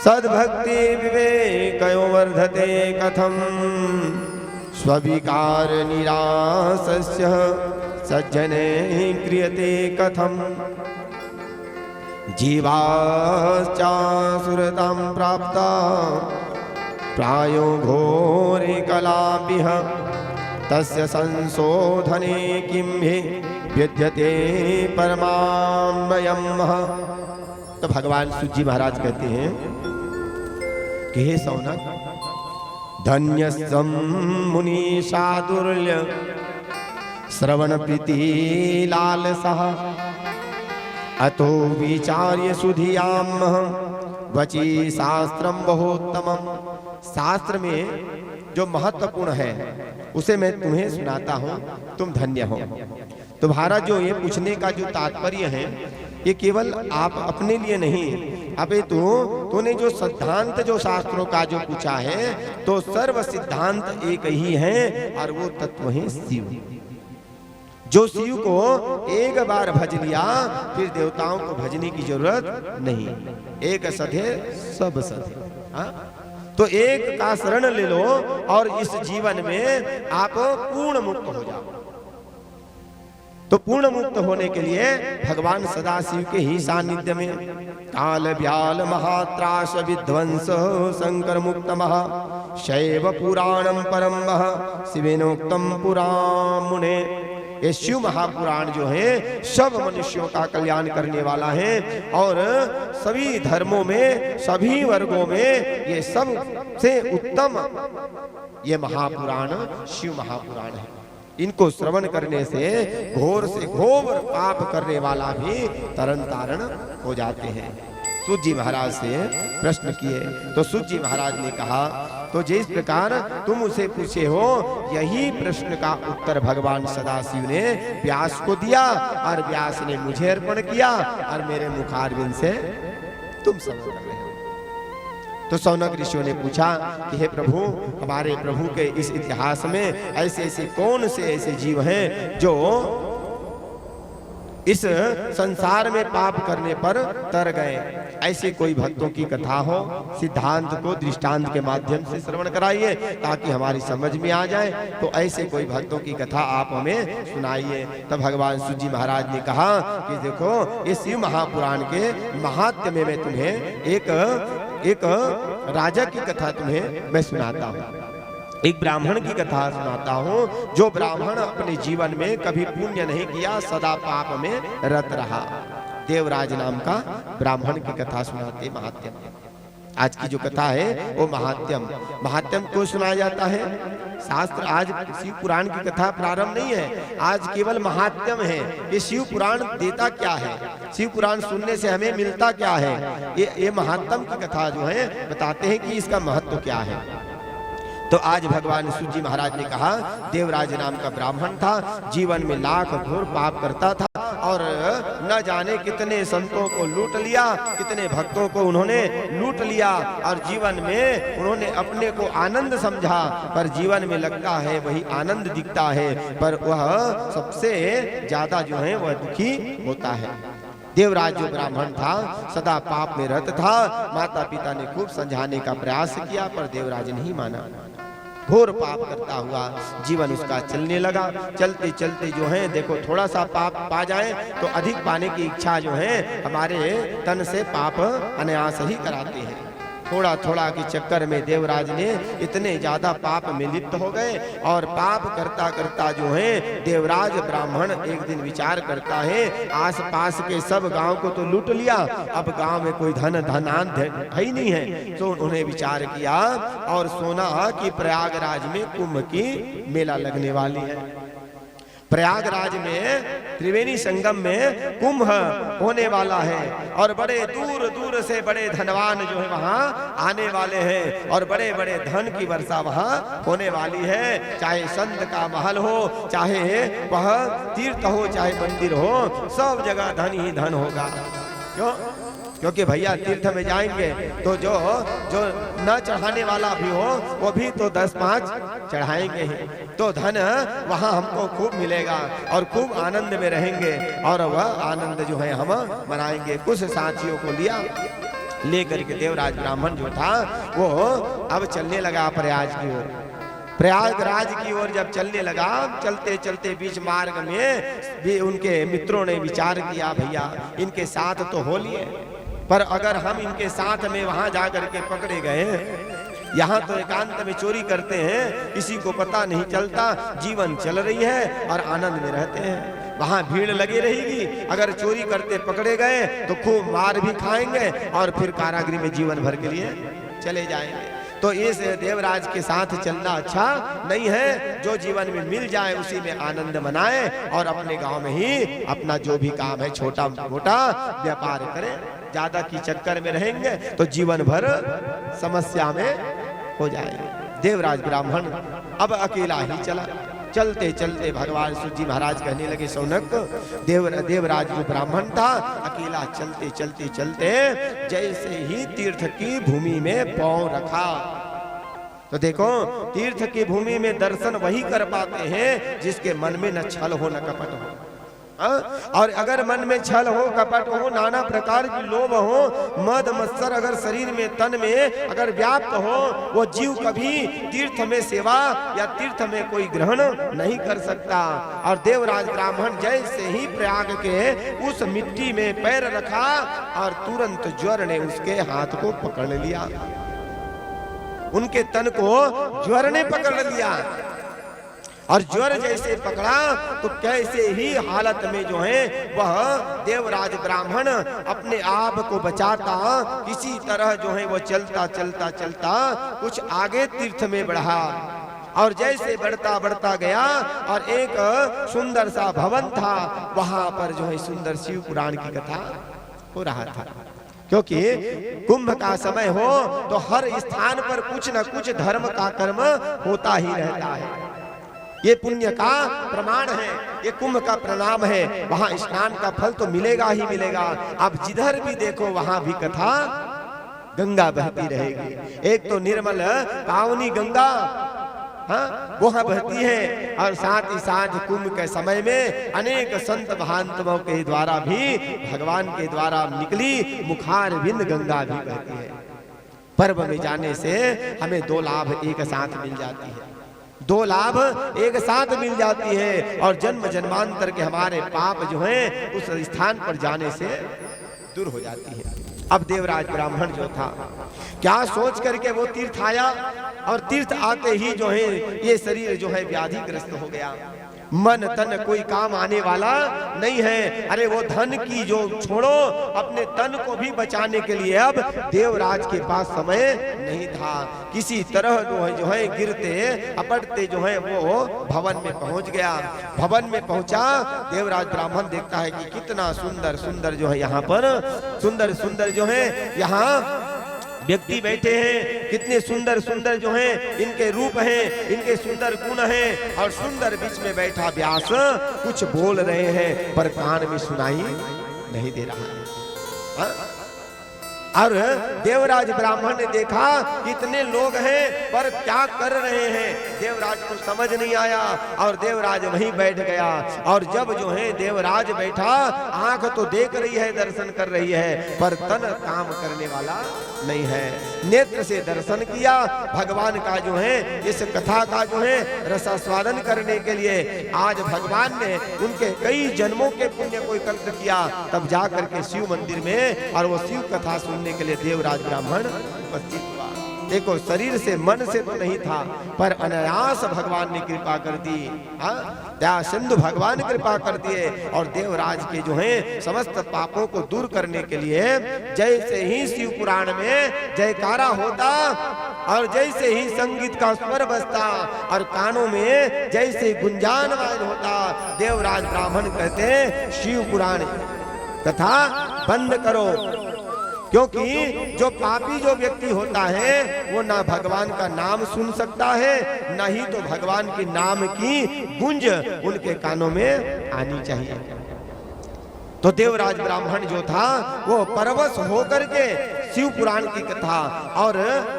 सद्भक्ति विवेकयो वर्धते कथं, स्वविकार निरासस्य सज्जने क्रियते कथं, जीवाश्चासुरतां प्राप्ता प्रायो घोरे कलापिह, तस्य संशोधने किं हि विद्यते परमाम्बयम्। तो भगवान सूत जी महाराज कहते हैं कि हे शौनक, धन्यस्त्वं मुनिशादुर्य श्रवण प्रीति लालसः, अतो विचार्य सुधियाम वची शास्त्रम बहुत्तमम। शास्त्र में जो महत्वपूर्ण है उसे मैं तुम्हें सुनाता हूँ, तुम धन्य हो। तुम्हारा जो ये पूछने का जो तात्पर्य है ये केवल आप अपने लिए नहीं, अबे तूने जो सिद्धांत जो शास्त्रों का जो पूछा है तो सर्व सिद्धांत एक ही है और वो तत्व है शिव। जो शिव को एक बार भज लिया फिर देवताओं को भजने की जरूरत नहीं। एक सधे सब सधे। हाँ? तो एक का शरण ले लो और इस जीवन में आप पूर्ण मुक्त हो जाओ। तो पूर्ण मुक्त होने के लिए भगवान सदाशिव के ही सानिध्य में काल व्याल महात्रास विध्वंस शंकर मुक्त महा शैव पुराणम परम शिवेनोक्तम पुराण मुने। ये शिव महापुराण जो है सब मनुष्यों का कल्याण करने वाला है और सभी धर्मों में सभी वर्गों में ये सब से उत्तम ये महापुराण शिव महापुराण है। इनको श्रवण करने से घोर पाप करने वाला भी तरन तारण हो जाते हैं। सूत जी महाराज से प्रश्न किए तो सूत जी महाराज ने कहा तो जिस प्रकार तुम उसे पूछे हो यही प्रश्न का उत्तर भगवान सदाशिव ने व्यास को दिया और व्यास ने मुझे अर्पण किया और मेरे मुखारविंद से तुम समझ रहे हो। तो सौनक ऋषियों ने पूछा कि हे प्रभु, हमारे प्रभु के इस इतिहास में ऐसे ऐसे कौन से ऐसे जीव हैं जो इस संसार में पाप करने पर तर गए। ऐसे कोई भक्तों की कथा हो, सिद्धांत को दृष्टांत के माध्यम से श्रवण कराइए ताकि हमारी समझ में आ जाए। तो ऐसे कोई भक्तों की कथा आप हमें सुनाइए। तब भगवान सूत जी महाराज ने कहा कि देखो इस शिव महापुराण के महात्म्य में मैं तुम्हें एक राजा की कथा तुम्हें मैं सुनाता हूँ, एक ब्राह्मण की कथा सुनाता हूँ। जो ब्राह्मण अपने जीवन में कभी पुण्य नहीं किया, सदा पाप में रत रहा। देवराज नाम का ब्राह्मण की कथा सुनाते महात्म्य। आज की जो कथा है वो महात्म्य को सुनाया जाता है। शास्त्र आज शिव पुराण की कथा प्रारंभ नहीं है, आज केवल महात्म्य है। ये शिव पुराण देता क्या है, शिव पुराण सुनने से हमें मिलता क्या है, ये महात्म्य की कथा जो है बताते हैं कि इसका महत्व क्या है। तो आज भगवान सूत जी महाराज ने कहा देवराज नाम का ब्राह्मण था, जीवन में लाख घोर पाप करता था और न जाने कितने संतों को लूट लिया, कितने भक्तों को उन्होंने लूट लिया और जीवन में उन्होंने अपने को आनंद समझा, पर जीवन में लगता है वही आनंद दिखता है, पर वह सबसे ज्यादा जो है वह दुखी होता है। देवराज जो ब्राह्मण था सदा पाप में रत था। माता पिता ने खूब समझाने का प्रयास किया पर देवराज नहीं माना। घोर पाप करता हुआ जीवन उसका चलने लगा। चलते चलते जो है देखो थोड़ा सा पाप पा जाए तो अधिक पाने की इच्छा जो है हमारे तन से पाप अनायास ही कराते हैं। थोड़ा थोड़ा के चक्कर में देवराज ने इतने ज्यादा पाप में लिप्त हो गए और पाप करता करता जो है देवराज ब्राह्मण एक दिन विचार करता है आसपास के सब गांव को तो लूट लिया, अब गांव में कोई धनान है ही नहीं है। तो उन्होंने विचार किया और सोना कि प्रयागराज में कुंभ की मेला लगने वाली है। प्रयागराज में त्रिवेणी संगम में कुंभ होने वाला है और बड़े दूर दूर से बड़े धनवान जो है वहां आने वाले हैं और बड़े बड़े धन की वर्षा वहां होने वाली है। चाहे संत का महल हो, चाहे वह तीर्थ हो, चाहे मंदिर हो, सब जगह धन ही धन होगा। क्यों? क्योंकि भैया तीर्थ में जाएंगे तो जो न चढ़ाने वाला भी हो वो भी तो 10-5 चढ़ाएंगे ही, तो धन वहां हमको खूब मिलेगा और खूब आनंद में रहेंगे और वह आनंद जो है हम मनाएंगे। कुछ साथियों को लेकर के देवराज ब्राह्मण जो था वो अब चलने लगा प्रयागराज की ओर। जब चलने लगा चलते चलते बीच मार्ग में भी उनके मित्रों ने विचार किया भैया इनके साथ तो हो लिए, पर अगर हम इनके साथ में वहां जाकर के पकड़े गए, यहाँ तो एकांत में चोरी करते हैं, किसी को पता नहीं चलता, जीवन चल रही है और आनंद में रहते हैं, वहां भीड़ लगी रहेगी, अगर चोरी करते पकड़े गए तो खूब मार भी खाएंगे और फिर कारागृह में जीवन भर के लिए चले जाएंगे। तो इस देवराज के साथ चलना अच्छा नहीं है। जो जीवन में मिल जाए उसी में आनंद मनाए और अपने गांव में ही अपना जो भी काम है छोटा मोटा व्यापार करें। ज्यादा की चक्कर में रहेंगे तो जीवन भर समस्या में हो जाएंगे। देवराज ब्राह्मण अब अकेला ही चला। चलते चलते भगवान सूत जी महाराज कहने लगे, शौनक देवराज जो ब्राह्मण था अकेला चलते चलते चलते जैसे ही तीर्थ की भूमि में पांव रखा, तो देखो तीर्थ की भूमि में दर्शन वही कर पाते हैं जिसके मन में न छल हो न कपट हो। और अगर मन में छल हो कपट हो नाना प्रकार की लोभ हो मद मत्सर अगर शरीर में तन में अगर व्याप्त हो, वो जीव कभी तीर्थ में सेवा या तीर्थ में कोई ग्रहण नहीं कर सकता। और देवराज ब्राह्मण जैसे ही प्रयाग के उस मिट्टी में पैर रखा और तुरंत ज्वर ने उसके हाथ को पकड़ लिया, उनके तन को ज्वर ने पकड़ लिया। और ज्वर जैसे पकड़ा तो कैसे ही हालत में जो है वह देवराज ब्राह्मण अपने आप को बचाता किसी तरह जो है वो चलता चलता चलता कुछ आगे तीर्थ में बढ़ा। और जैसे बढ़ता बढ़ता गया और एक सुंदर सा भवन था, वहां पर जो है सुंदर शिव पुराण की कथा हो रहा था। क्योंकि कुंभ का समय हो तो हर स्थान पर कुछ न कुछ धर्म का कर्म होता ही रहता है। ये पुण्य का प्रमाण है, ये कुंभ का प्रणाम है। वहां स्नान का फल तो मिलेगा ही मिलेगा। अब जिधर भी देखो वहां भी कथा गंगा बहती रहेगी। एक तो निर्मल पावनी गंगा वहां बहती है और साथ ही साथ कुंभ के समय में अनेक संत महात्माओं के द्वारा भी भगवान के द्वारा निकली मुखार बिंद गंगा भी बहती है। पर्व में जाने से हमें दो लाभ एक साथ मिल जाती है, दो लाभ एक साथ मिल जाती है और जन्म जन्मांतर के हमारे पाप जो हैं उस स्थान पर जाने से दूर हो जाती है। अब देवराज ब्राह्मण जो था क्या सोच करके वो तीर्थ आया और तीर्थ आते ही जो है ये शरीर जो है व्याधिग्रस्त हो गया। मन तन कोई काम आने वाला नहीं है। अरे वो धन की जो छोड़ो, अपने तन को भी बचाने के लिए अब देवराज के पास समय नहीं था। किसी तरह जो है गिरते अपटते जो है वो भवन में पहुंच गया। भवन में पहुंचा, देवराज ब्राह्मण देखता है कि कितना सुंदर सुंदर जो है यहाँ पर सुंदर सुंदर जो है यहाँ व्यक्ति बैठे हैं, कितने सुंदर सुंदर जो हैं इनके रूप हैं, इनके सुंदर गुण हैं। और सुंदर बीच में बैठा व्यास कुछ बोल रहे हैं पर कान में सुनाई नहीं दे रहा है। और देवराज ब्राह्मण ने देखा कितने लोग हैं पर क्या कर रहे हैं, देवराज को समझ नहीं आया और देवराज वहीं बैठ गया। और जब जो है देवराज बैठा, आंख तो देख रही है, दर्शन कर रही है, पर तन काम करने वाला नहीं है। नेत्र से दर्शन किया भगवान का जो है इस कथा का जो है रसास्वादन करने के लिए आज भगवान ने उनके कई जन्मों के पुण्य को एकत्र किया, तब जा करके शिव मंदिर में और वो शिव कथा सुनने के लिए देवराज ब्राह्मण उपस्थित हुआ। देखो शरीर से मन से तो नहीं था पर अनायास भगवान ने कृपा कर दी। दया सिंधु भगवान कृपा कर दिए और देवराज के जो है समस्त पापों को दूर करने के लिए जैसे ही शिव पुराण में जयकारा होता और जैसे ही संगीत का स्वर बजता और कानों में जैसे गुंजान होता, देवराज ब्राह्मण कहते शिव पुराण कथा बंद करो। क्योंकि जो पापी जो व्यक्ति होता है वो ना भगवान का नाम सुन सकता है, ना ही तो भगवान के नाम की गूंज उनके कानों में आनी चाहिए। तो देवराज ब्राह्मण जो था वो परवश होकर के शिव पुराण की कथा, और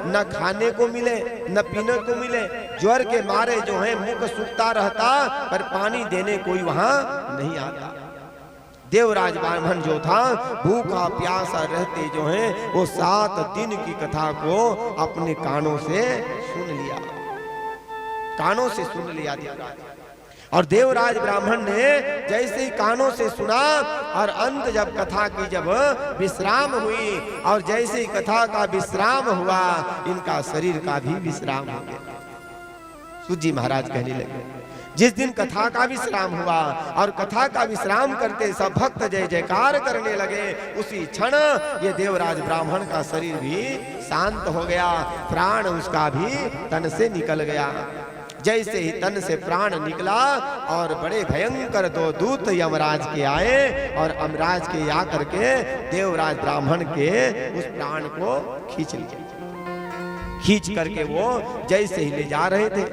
न खाने को मिले न पीने को मिले, ज्वर के मारे जो है मुख सूखता रहता पर पानी देने कोई वहां नहीं आता। देवराज ब्राह्मण जो था भूखा प्यासा रहते जो है वो 7 दिन की कथा को अपने कानों से सुन लिया, कानों से सुन लिया देवराज। और देवराज ब्राह्मण ने जैसे ही कानों से सुना और अंत जब कथा की जब विश्राम हुई और जैसे ही कथा का विश्राम हुआ इनका शरीर का भी विश्राम हो गया। सूत जी महाराज कहने लगे जिस दिन कथा का विश्राम हुआ और कथा का विश्राम करते सब भक्त जय जयकार करने लगे, उसी क्षण ये देवराज ब्राह्मण का शरीर भी शांत हो गया, प्राण उसका भी तन से निकल गया। जैसे ही तन से प्राण निकला और बड़े भयंकर दो दूत यमराज के आए और यमराज के आकर के देवराज ब्राह्मण के उस प्राण को खींच लिए। खींच करके वो जैसे ही ले जा रहे थे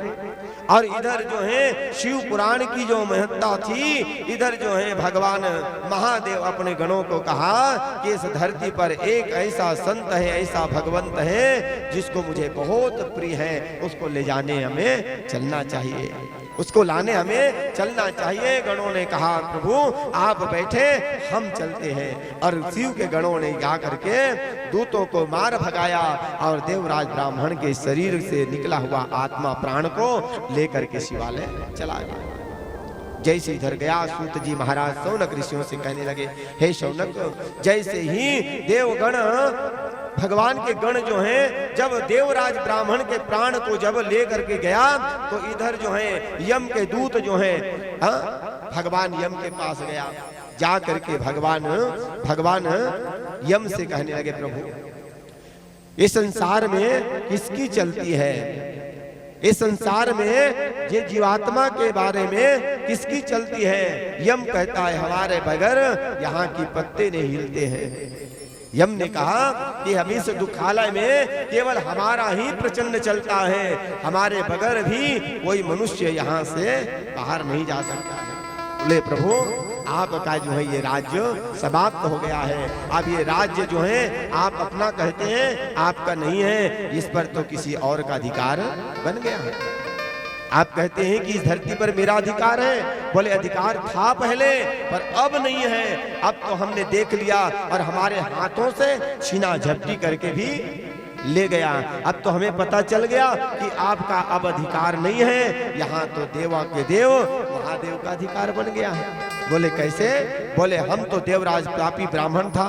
और इधर जो है शिव पुराण की जो महत्ता थी, इधर जो है भगवान महादेव अपने गणों को कहा कि इस धरती पर एक ऐसा संत है, ऐसा भगवंत है जिसको मुझे बहुत प्रिय है, उसको ले जाने हमें चलना चाहिए, उसको लाने हमें चलना चाहिए। गणों ने कहा प्रभु आप बैठे, हम चलते हैं। और शिव के गणों ने जा करके दूतों को मार भगाया और देवराज ब्राह्मण के शरीर से निकला हुआ आत्मा प्राण को लेकर के शिवालय चला गया। जैसे इधर गया सूत जी महाराज शौनक ऋषियों से कहने लगे, हे शौनक, जैसे ही देवगण भगवान के गण जो हैं जब देवराज ब्राह्मण के प्राण को जब ले करके गया तो इधर जो है यम के दूत जो हैं भगवान यम के पास गया। जा करके भगवान यम से कहने लगे, प्रभु इस संसार में किसकी चलती है, इस संसार में ये जीवात्मा के बारे में किसकी चलती है। यम कहता है हमारे बगैर यहाँ की पत्ते नहीं हिलते हैं। यम ने कहा कि हम इस दुखालय में केवल हमारा ही प्रचंड चलता है, हमारे बगैर भी कोई मनुष्य यहाँ से बाहर नहीं जा सकता है। बोले प्रभु आपका जो है ये राज्य समाप्त हो गया है, अब ये राज्य जो है आप अपना कहते हैं, आपका नहीं है, इस पर तो किसी और का अधिकार बन गया है। आप कहते हैं कि इस धरती पर मेरा अधिकार है, बोले अधिकार था पहले पर अब नहीं है, अब तो हमने देख लिया और हमारे हाथों से छीना झपटी करके भी ले गया। अब तो हमें पता चल गया कि आपका अब अधिकार नहीं है, यहाँ तो देवा के देव महादेव का अधिकार बन गया है। बोले कैसे? बोले हम तो देवराज पापी ब्राह्मण था,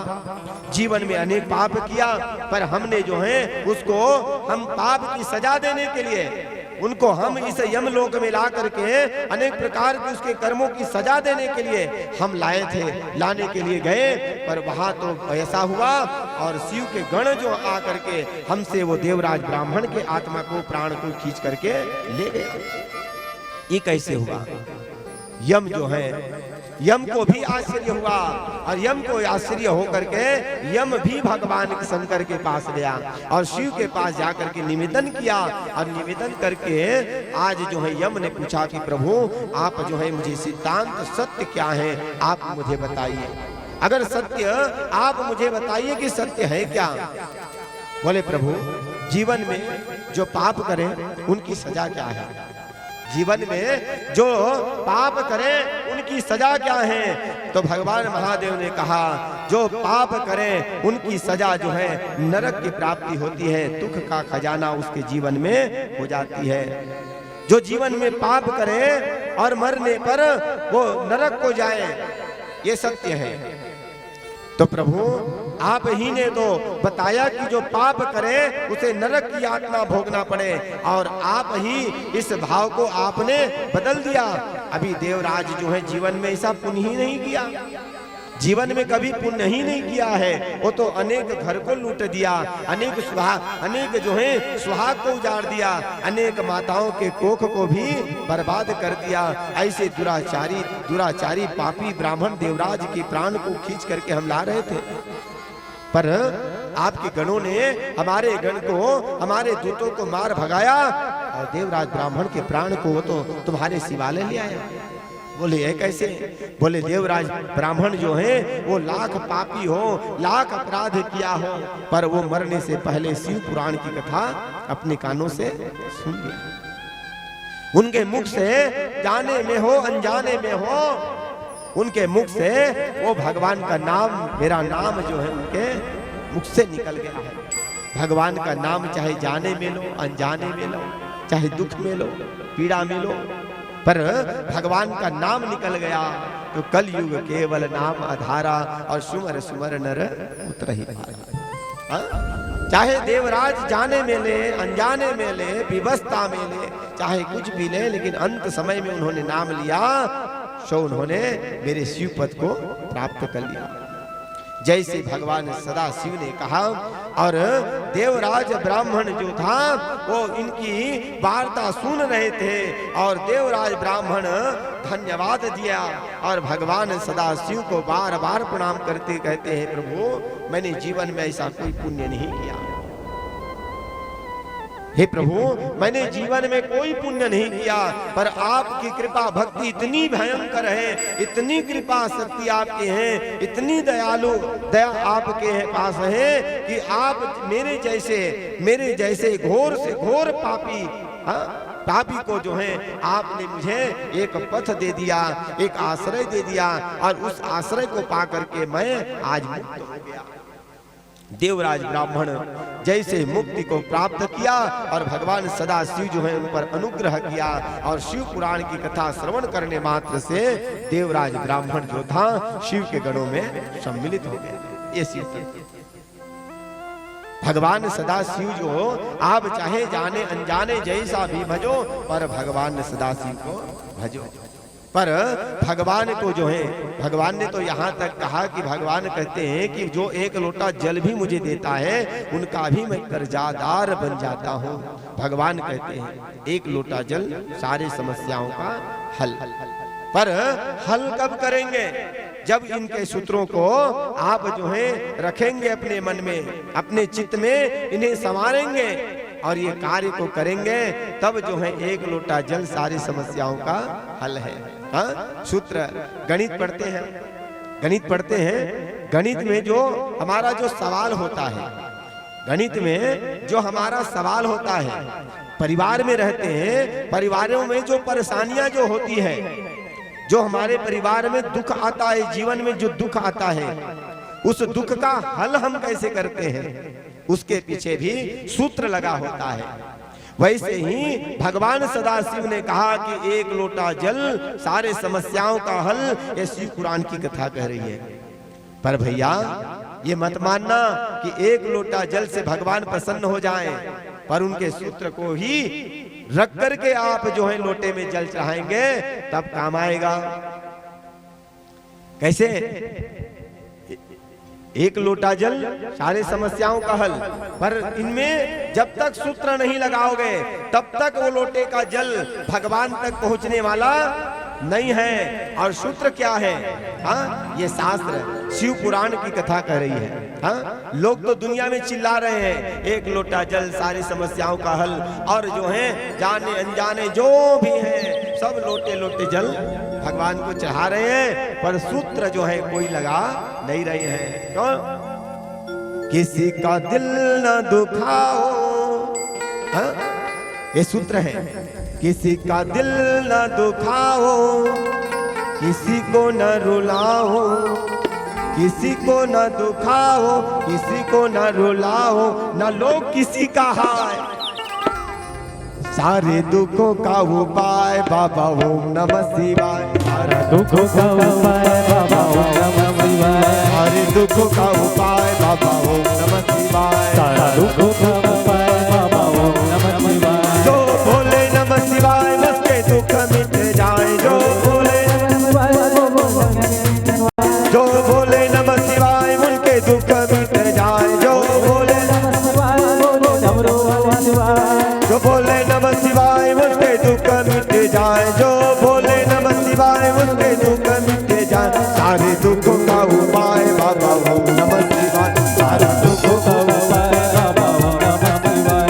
जीवन में अनेक पाप किया, पर हमने जो है उसको हम पाप की सजा देने के लिए उनको हम इस यमलोक में ला करके अनेक प्रकार की उसके कर्मों की सजा देने के लिए हम लाए थे, लाने के लिए गए, पर वहां तो ऐसा हुआ और शिव के गण जो आ करके हमसे वो देवराज ब्राह्मण के आत्मा को प्राण को खींच करके ले गए। ये कैसे हुआ? यम जो है यम को भी आश्चर्य हुआ और यम को आश्चर्य होकर के यम भी भगवान शंकर के पास गया और शिव के पास जाकर के निवेदन किया और निवेदन करके आज जो है यम ने पूछा कि प्रभु आप जो है मुझे सिद्धांत सत्य क्या है आप मुझे बताइए, अगर सत्य आप मुझे बताइए कि सत्य है क्या। बोले प्रभु जीवन में जो पाप करें उनकी सजा क्या है, जीवन में जो पाप करें उनकी सजा क्या है। तो भगवान महादेव ने कहा जो पाप करें उनकी सजा जो है नरक की प्राप्ति होती है, दुख का खजाना उसके जीवन में हो जाती है। जो जीवन में पाप करे और मरने पर वो नरक को जाए, ये सत्य है। तो प्रभु आप ही ने तो बताया कि जो पाप करे उसे नरक की यातना भोगना पड़े और आप ही इस भाव को आपने बदल दिया। अभी देवराज जो है जीवन में ऐसा पुण्य ही नहीं किया, जीवन में कभी पुण्य ही नहीं किया है, वो तो अनेक घर को लूट दिया, अनेक जो है सुहाग को उजाड़ दिया, अनेक माताओं के कोख को भी बर्बाद कर दिया। ऐसे दुराचारी पापी ब्राह्मण देवराज के प्राण को खींच करके हम ला रहे थे, पर आपके गणों ने हमारे गण को, हमारे दूतों को मार भगाया और देवराज ब्राह्मण के प्राण को वो तो तुम्हारे शिवालय ले आया। बोले ये कैसे? बोले देवराज ब्राह्मण जो है वो लाख पापी हो, लाख अपराध किया हो, पर वो मरने से पहले शिव पुराण की कथा अपने कानों से सुन लिया। उनके मुख से जाने में हो अनजाने में हो, उनके मुख से वो भगवान का नाम, मेरा नाम जो है उनके मुख से निकल गया है। भगवान का नाम चाहे जाने में लो, अनजाने में लो, चाहे दुख में लो, पीड़ा में लो, पर भगवान का नाम निकल गया तो कलयुग केवल नाम आधारा और सुमर सुमर नर उतर ही। चाहे देवराज जाने में ले, अनजाने में ले, विवस्था में ले, चाहे कुछ भी ले, लेकिन अंत समय में उन्होंने नाम लिया, सो उन्होंने मेरे शिव पद को प्राप्त कर लिया। जैसे भगवान सदा शिव ने कहा, और देवराज ब्राह्मण जो था वो इनकी वार्ता सुन रहे थे, और देवराज ब्राह्मण धन्यवाद दिया, और भगवान सदा शिव को बार बार प्रणाम करते कहते हैं, प्रभु मैंने जीवन में ऐसा कोई पुण्य नहीं किया, हे प्रभु मैंने जीवन में कोई पुण्य नहीं किया, पर आपकी कृपा भक्ति इतनी भयंकर है, इतनी कृपा शक्ति आपके हैं, इतनी दयालु दया आपके पास है कि आप मेरे जैसे घोर से घोर पापी पापी को जो है आपने मुझे एक पथ दे दिया, एक आश्रय दे दिया, और उस आश्रय को पा करके मैं आज मुक्त हो गया। देवराज ब्राह्मण जैसे मुक्ति को प्राप्त किया, और भगवान सदा शिव जो है उन पर अनुग्रह किया, और शिव पुराण की कथा श्रवण करने मात्र से देवराज ब्राह्मण जो था शिव के गणों में सम्मिलित हो गए। ये शिव भगवान सदा शिव जो आप चाहे जाने अनजाने जैसा भी भजो, पर भगवान सदा शिव को भजो। पर भगवान को जो है, भगवान ने तो यहाँ तक कहा कि भगवान कहते हैं कि जो एक लोटा जल भी मुझे देता है उनका भी मैं कर्जादार बन जाता हूँ। भगवान कहते हैं एक लोटा जल सारी समस्याओं का हल। पर हल कब करेंगे? जब इनके सूत्रों को आप जो है रखेंगे अपने मन में, अपने चित्त में, इन्हें संवारेंगे और ये कार्य को करेंगे, तब जो है एक लोटा जल सारी समस्याओं का हल है। हाँ, सूत्र गणित पढ़ते हैं, गणित पढ़ते हैं, गणित में जो हमारा जो सवाल होता है, गणित में जो हमारा सवाल होता है, परिवार में रहते हैं, परिवारों में जो परेशानियां जो होती है, जो हमारे परिवार में दुख आता है, जीवन में जो दुख आता है, उस दुख का हल हम कैसे करते हैं, उसके पीछे भी सूत्र लगा होता है। वैसे ही भगवान सदाशिव ने कहा कि एक लोटा जल सारे समस्याओं का हल, ये शिव पुराण की कथा कह रही है। पर भैया ये मत मानना कि एक लोटा जल से भगवान प्रसन्न हो जाएं, पर उनके सूत्र को ही रख करके आप जो है लोटे में जल चढ़ाएंगे तब काम आएगा। कैसे? एक लोटा जल सारे समस्याओं का हल, पर इनमें जब तक सूत्र नहीं लगाओगे तब तक वो लोटे का जल भगवान तक पहुंचने वाला नहीं है। और सूत्र क्या है? हाँ, ये शास्त्र शिव पुराण की कथा कह रही है। हाँ, लोग तो दुनिया में चिल्ला रहे हैं एक लोटा जल सारी समस्याओं का हल, और जो है जाने अनजाने जो भी हैं सब लोटे लोटे जल भगवान को चढ़ा रहे हैं, पर सूत्र जो है कोई लगा नहीं रहे हैं। तो किसी का दिल न दुखाओ, हाँ? ये सूत्र है, किसी का दिल न दुखाओ, किसी को न रुलाओ, किसी को न दुखाओ, किसी को न रुलाओ, न लो किसी का हाय, सारे दुखों का उपाय बाबा ओम नमः शिवाय, सारा दुखों का उपाय बाबा ओम नमः शिवाय, सारे दुखों का उपाय बाबा ओम नमः शिवाय, सारा दुखों का उपाय बाबा ओम नमः शिवाय। जो बोले नमः शिवाय उसके दुख मिट जाए, जो बोले जो बोले नमः शिवाय उनके दुख मिट जाए, जो बोले जो बोले नमः शिवाय उसके दुख मिट जाए, जो बोले नमः शिवाय उसके दुख मिट जाए, सारे दुखों का उपाय बाबा ओम नमः शिवाय, सारा दुखों का उपाय बाबा ओम नमः शिवाय,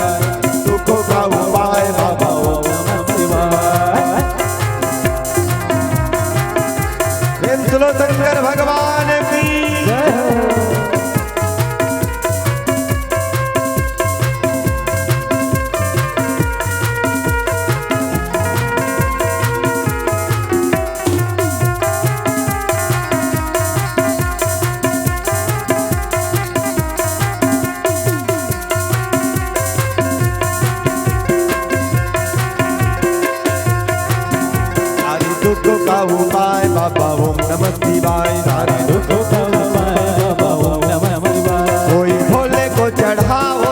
दुखों का उपाय बाबा ओम नमः शिवाय। प्रेम सुनो शंकर भगवान की उपाय बाबा ओम नमः शिवाय, सारे दुखों का उपाय बाबा ओम नमः शिवाय। कोई भोले को चढ़ाओ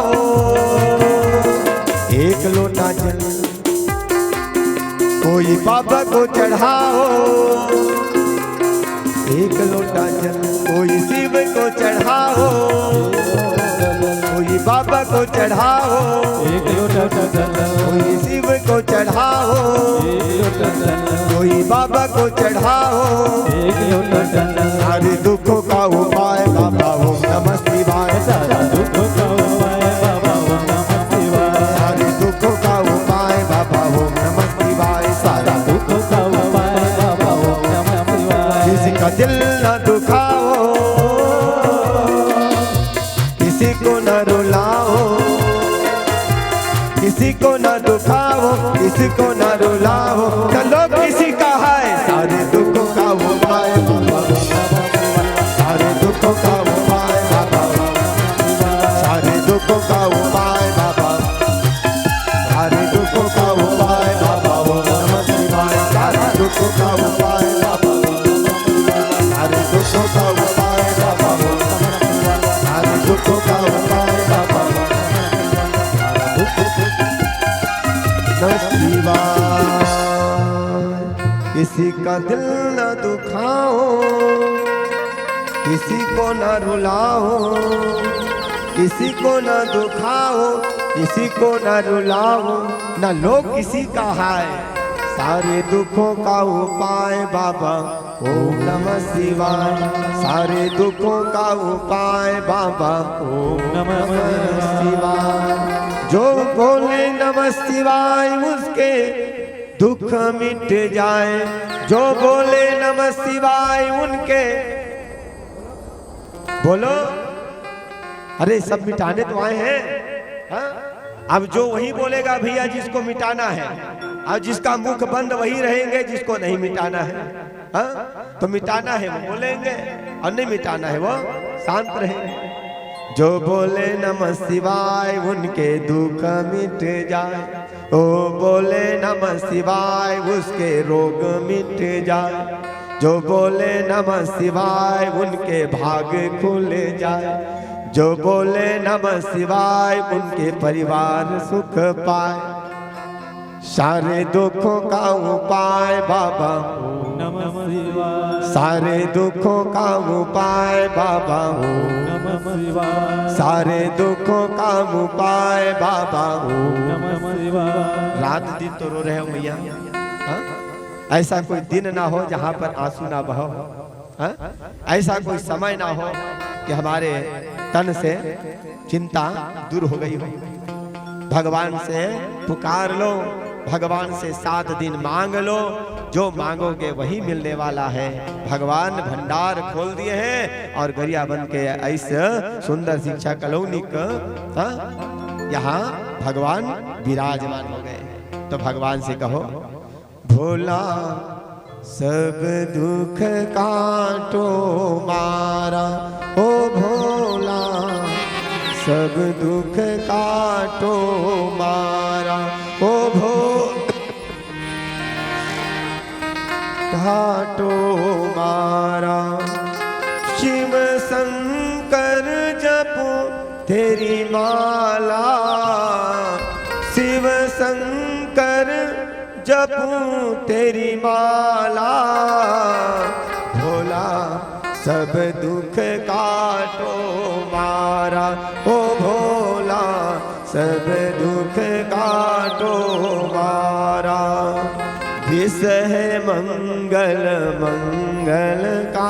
एक लोटा जल, बाबा को चढ़ाओ, एक लोटा जल कोई शिव को चढ़ाओ, कोई बाबा को चढ़ाओ, एक लोटा जल कोई शिव को चढ़ाओ, एक लोटा जल कोई बाबा को चढ़ाओ। एक लोटा जल सारे दुखों का उपाय बाबा ओम नमः शिवाय, सारा दुखों का उपाय बाबा ओम नमः शिवाय, सारे दुखों का उपाय बाबा ओम नमः शिवाय, सारा दुखों का उपाय बाबा ओम नमः शिवाय। किसी का दिल न दुखाओ, किसी को न रुलाओ, किसी को न दुखाओ, किसी को न रुलाओ, चलो किसी का है सारे दुखों का उपाय बाबा, सारे दुखों का उपाय बाबा, सारे दुखों का उपाय बाबा, सारे दुखों का उपाय बाबा ओम नमः शिवाय, सारे दुखों का उपाय बाबा, सारे दुखों का उपाय बाबा, सारे दुखों का उपाय बाबा नमः शिवाय। किसी का दिल न दुखाओ, किसी को न रुलाओ, किसी को न दुखाओ, किसी को न रुलाओ, न लो किसी का हाय, सारे दुखों का उपाय बाबा ओम नमः शिवाय, सारे दुखों का उपाय बाबा ओम नमः शिवाय। जो बोले नमः शिवाय उसके दुख मिट जाए, जो बोले नमः शिवाय उनके, बोलो अरे सब मिटाने तो आए हैं, हाँ? अब जो वही बोलेगा भैया जिसको मिटाना है, और जिसका मुख बंद वही रहेंगे जिसको नहीं मिटाना है, हाँ? तो मिटाना है वो बोलेंगे और नहीं मिटाना है वो शांत रहेंगे। जो बोले नमः शिवाय उनके दुख मिट जाए, ओ बोले नमः शिवाय उसके रोग मिट जाए, जो बोले नमः शिवाय उनके भाग खुल जाए, जो बोले नमः शिवाय उनके परिवार सुख पाए, सारे दुखों का उपाय बाबा ओम नमः शिवाय, सारे दुखों का उपाय बाबा ओम नमः शिवाय, सारे दुखों का उपाय बाबा ओम नमः शिवाय। रात दिन तो रो रहे हो मैया, हाँ? ऐसा कोई दिन ना हो जहाँ पर आंसू ना बहो, हाँ? ऐसा कोई समय ना हो कि हमारे तन से चिंता दूर हो गई हो। भगवान से पुकार लो, भगवान से 7 दिन मांग लो, जो मांगोगे वही मिलने वाला है। भगवान भंडार खोल दिए हैं और गरिया बन के ऐसे सुंदर शिक्षा कॉलोनी का यहाँ भगवान विराजमान हो गए। तो भगवान से कहो भोला सब दुख काटो मारा, ओ भोला सब दुख काटो मारा, ओ घाटो मारा। शिव शंकर जपो तेरी माला, शिव शंकर जपूं तेरी माला, भोला सब दुख काटो मारा, ओ भोला सब दुख काटो मारा। विष है मंगल मंगलकारी,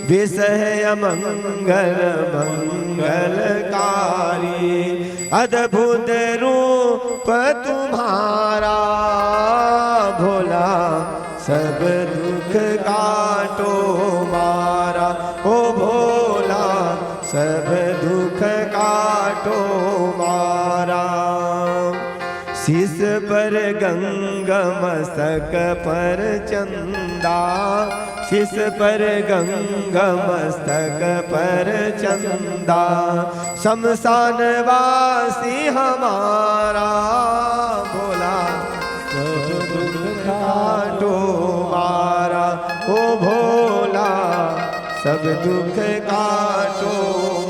विष है अमंगल मंगलकारी, अद्भुत रूप तुम्हारा, भोला सब दुख काटो मारा, ओ भोला सब दुख काटो मारा। शीश पर गंगा मस्तक पर चंदा, शीश पर गंगा मस्तक पर चंदा, शमशान वासी हमारा, भोला सब दुख काटो मारा, ओ भोला सब दुख काटो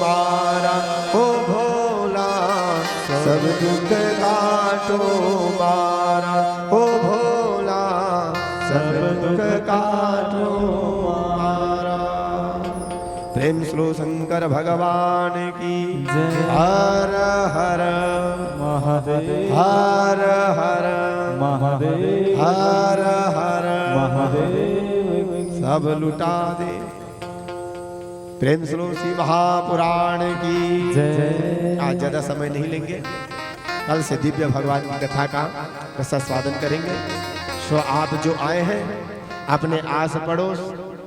मारा, ओ भोला सब दुख काटो मारा, ओ भोला सब दुख काटो हमारा। प्रेम स्लो शंकर भगवान की जय। हर हर महादेव हर हर महादेव हर हर महादेव सब लुटा दे। प्रेम स्लो श्री महापुराण की जय। आज ज्यादा समय नहीं लेंगे, कल से दिव्य भगवान की कथा का रसास्वादन करेंगे। सो आप जो आए हैं अपने आस पड़ोस,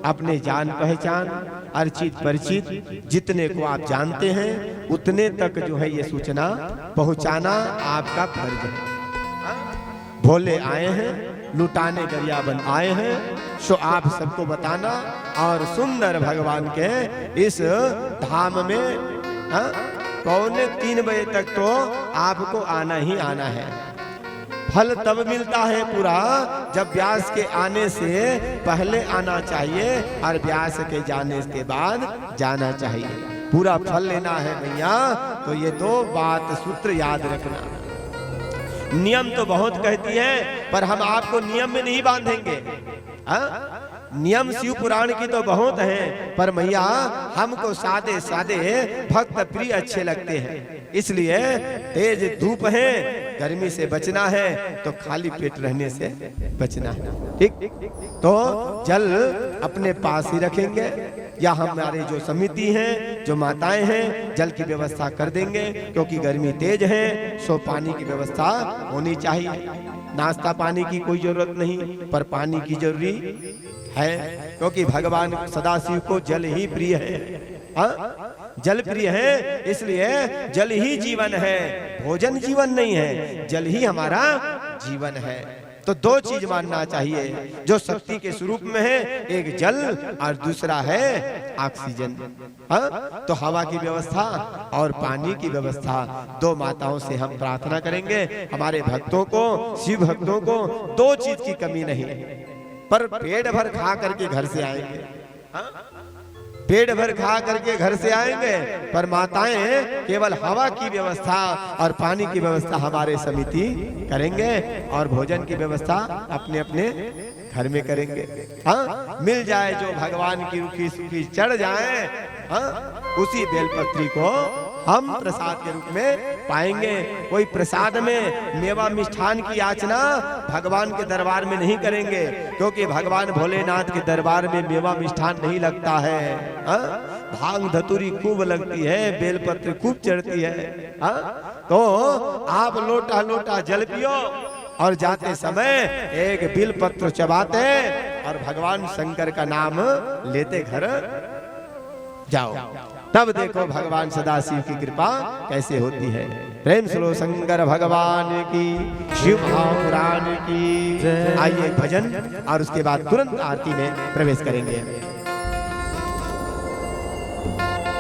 अपने जान पहचान, अर्चित परिचित जितने को आप जानते हैं उतने तक जो है ये सूचना पहुंचाना आपका फर्ज है। भोले आए हैं, लुटाने गरियाबंद आए हैं, सो आप सबको बताना और सुंदर भगवान के इस धाम में पौने 3 बजे तक तो आपको आना ही आना है। फल तब मिलता है पूरा जब व्यास के आने से पहले आना चाहिए और व्यास के जाने के बाद जाना चाहिए। पूरा फल लेना है भैया, तो ये 2 बात सूत्र याद रखना। नियम तो बहुत कहती है पर हम आपको नियम में नहीं बांधेंगे। नियम शिव पुराण की तो बहुत हैं, पर मैया हमको सादे सादे भक्त प्रिय अच्छे लगते हैं। इसलिए तेज धूप है, गर्मी से बचना है तो खाली पेट रहने से बचना है। ठीक, तो जल अपने पास ही रखेंगे या हमारे जो समिति हैं, जो माताएं हैं, जल की व्यवस्था कर देंगे। क्योंकि गर्मी तेज है, सो पानी की व्यवस्था होनी चाहिए। नाश्ता पानी की कोई जरूरत नहीं, पर पानी की जरूरी है, क्योंकि भगवान सदाशिव को जल ही प्रिय है। जल प्रिय है, इसलिए जल ही जीवन है, भोजन जीवन नहीं है, जल ही हमारा जीवन है। तो 2 चीज मानना चाहिए जो शक्ति के स्वरूप में है, एक जल और दूसरा है ऑक्सीजन। तो हवा की व्यवस्था और पानी की व्यवस्था 2 माताओं से हम प्रार्थना करेंगे। हमारे भक्तों को, शिव भक्तों को 2 चीज की कमी नहीं, पर पेट भर खा करके घर से आएंगे। पेट भर खा करके घर से आएंगे, पर माताएं केवल हवा की व्यवस्था और पानी की व्यवस्था हमारे समिति करेंगे और भोजन की व्यवस्था अपने अपने घर में करेंगे। मिल जाए जो भगवान की रुखी सुखी चढ़ जाए, उसी बेलपत्री को हम प्रसाद के रूप में पाएंगे। कोई प्रसाद में मेवा मिष्ठान की याचना भगवान के दरबार में नहीं करेंगे, क्योंकि भगवान भोलेनाथ के दरबार में मेवा मिष्ठान नहीं लगता है। भांग धतूरी खूब लगती है, बेलपत्र खूब चढ़ती है। तो आप लोटा लोटा जल पियो और जाते समय एक बिलपत्र चबाते और भगवान शंकर का नाम लेते घर जाओ। तब देखो भगवान सदाशिव की कृपा कैसे होती है। प्रेम स्लो शंकर भगवान की, शिव महापुराण की। आइए भजन और उसके बाद तुरंत आरती में प्रवेश करेंगे।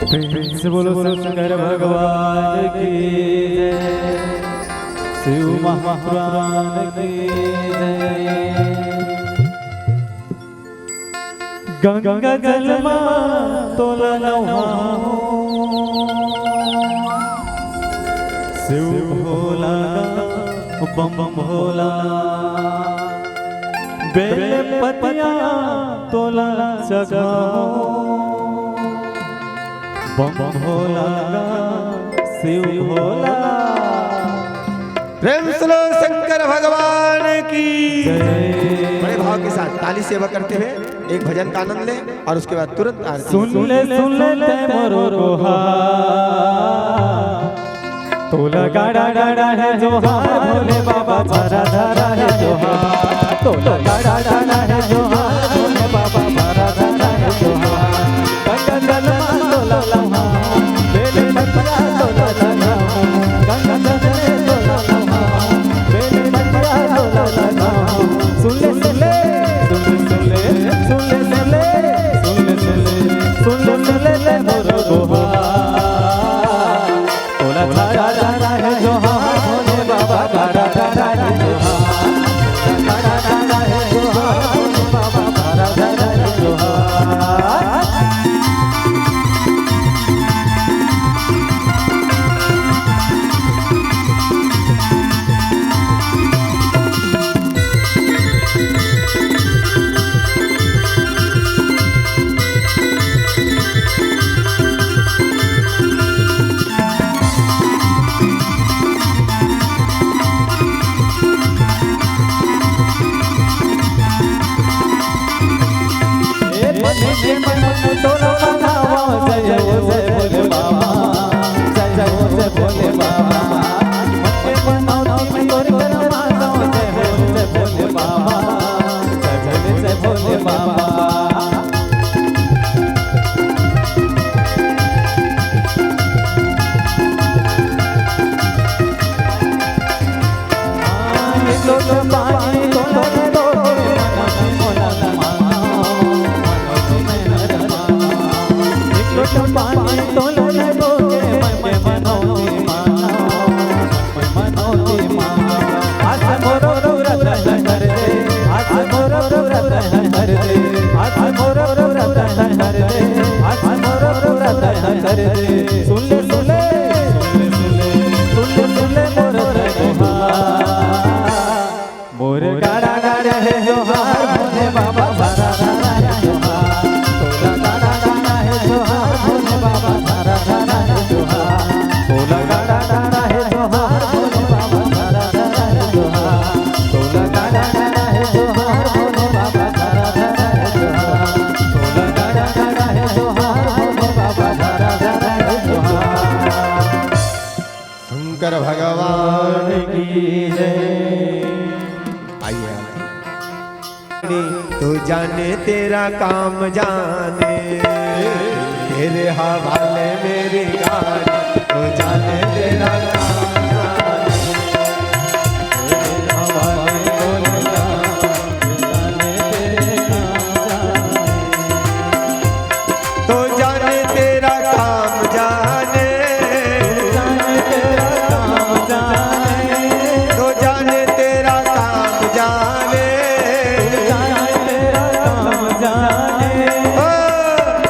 प्रेम से बोलो शंकर भगवान की जय, शिव महापुराण की जय। गंगा जल में तोला नहाऊं, शिव भोला बम बम भोला। बेल पतिया तोला जगाऊं, बम बम भोला शिव भोला। प्रेम स्लो शंकर भगवान की जय। बड़े भाव के साथ ताली सेवा करते हुए एक भजन का आनंद ले और उसके बाद तुरंत आरती। सुन ले मोरो रोहा, तोला गाड़ा गाड़ा है जोहार, भोले बाबा धारा धारा है जोहार। तोला गाड़ा गाड़ा है जोहार, भोले बाबा धारा धारा है जोहार। गंगा जल में तोला लम्हा, बेल पतिया तोला लगाऊं। गंगा जल में तोला लम्हा, बेल पतिया तोला लगाऊं। सुन ले सुन ले सुन ले सुन ले सुन ले सुन ले सुन ले सुन ले सुन ले ले मोरो रोहा। तोला धारा धारा है जोहार, भोले बाबा धारा धारा है जोहार। धारा धारा है जोहार, भोले बाबा मनीषी मन तोला मनावा जय भोले बाबा जय भोले बाबा मने मनावती तोर कर माता जय भोले बाबा जय भोले बाबा लोट पानी तोला रो मन मोला माना लोट पानी तोला रो मैं मनोती माना मैं मनोती माना आज मोरो व्रत हर दे आज मोरो व्रत हर दे आज मोरो व्रत हर दे आज मोरो व्रत हर दे सुन ले मोरो मोर गाड़ा गाड़ा है जोहार भोले बाबा सारा धारा है जोहार तोला गाड़ा गाड़ा है जोहार भोले बाबा सारा धारा है जोहार तोला गाड़ा गाड़ा है जोहार भोले बाबा सारा धारा है जोहार तोला गाड़ा गाड़ा है जोहार भोले बाबा सारा धारा है जोहार तोला गाड़ा गाड़ा है जोहार भोले बाबा सारा धारा है जोहार शंकर भगवान की जय। आइए तू जाने तेरा काम जाने तेरे हवाले मेरी गाड़ी तू जाने तेरा काम जाने तेरे हवाले मेरी गाड़ी तू जाने तेरा काम जाने तो जाने तेरा काम जाने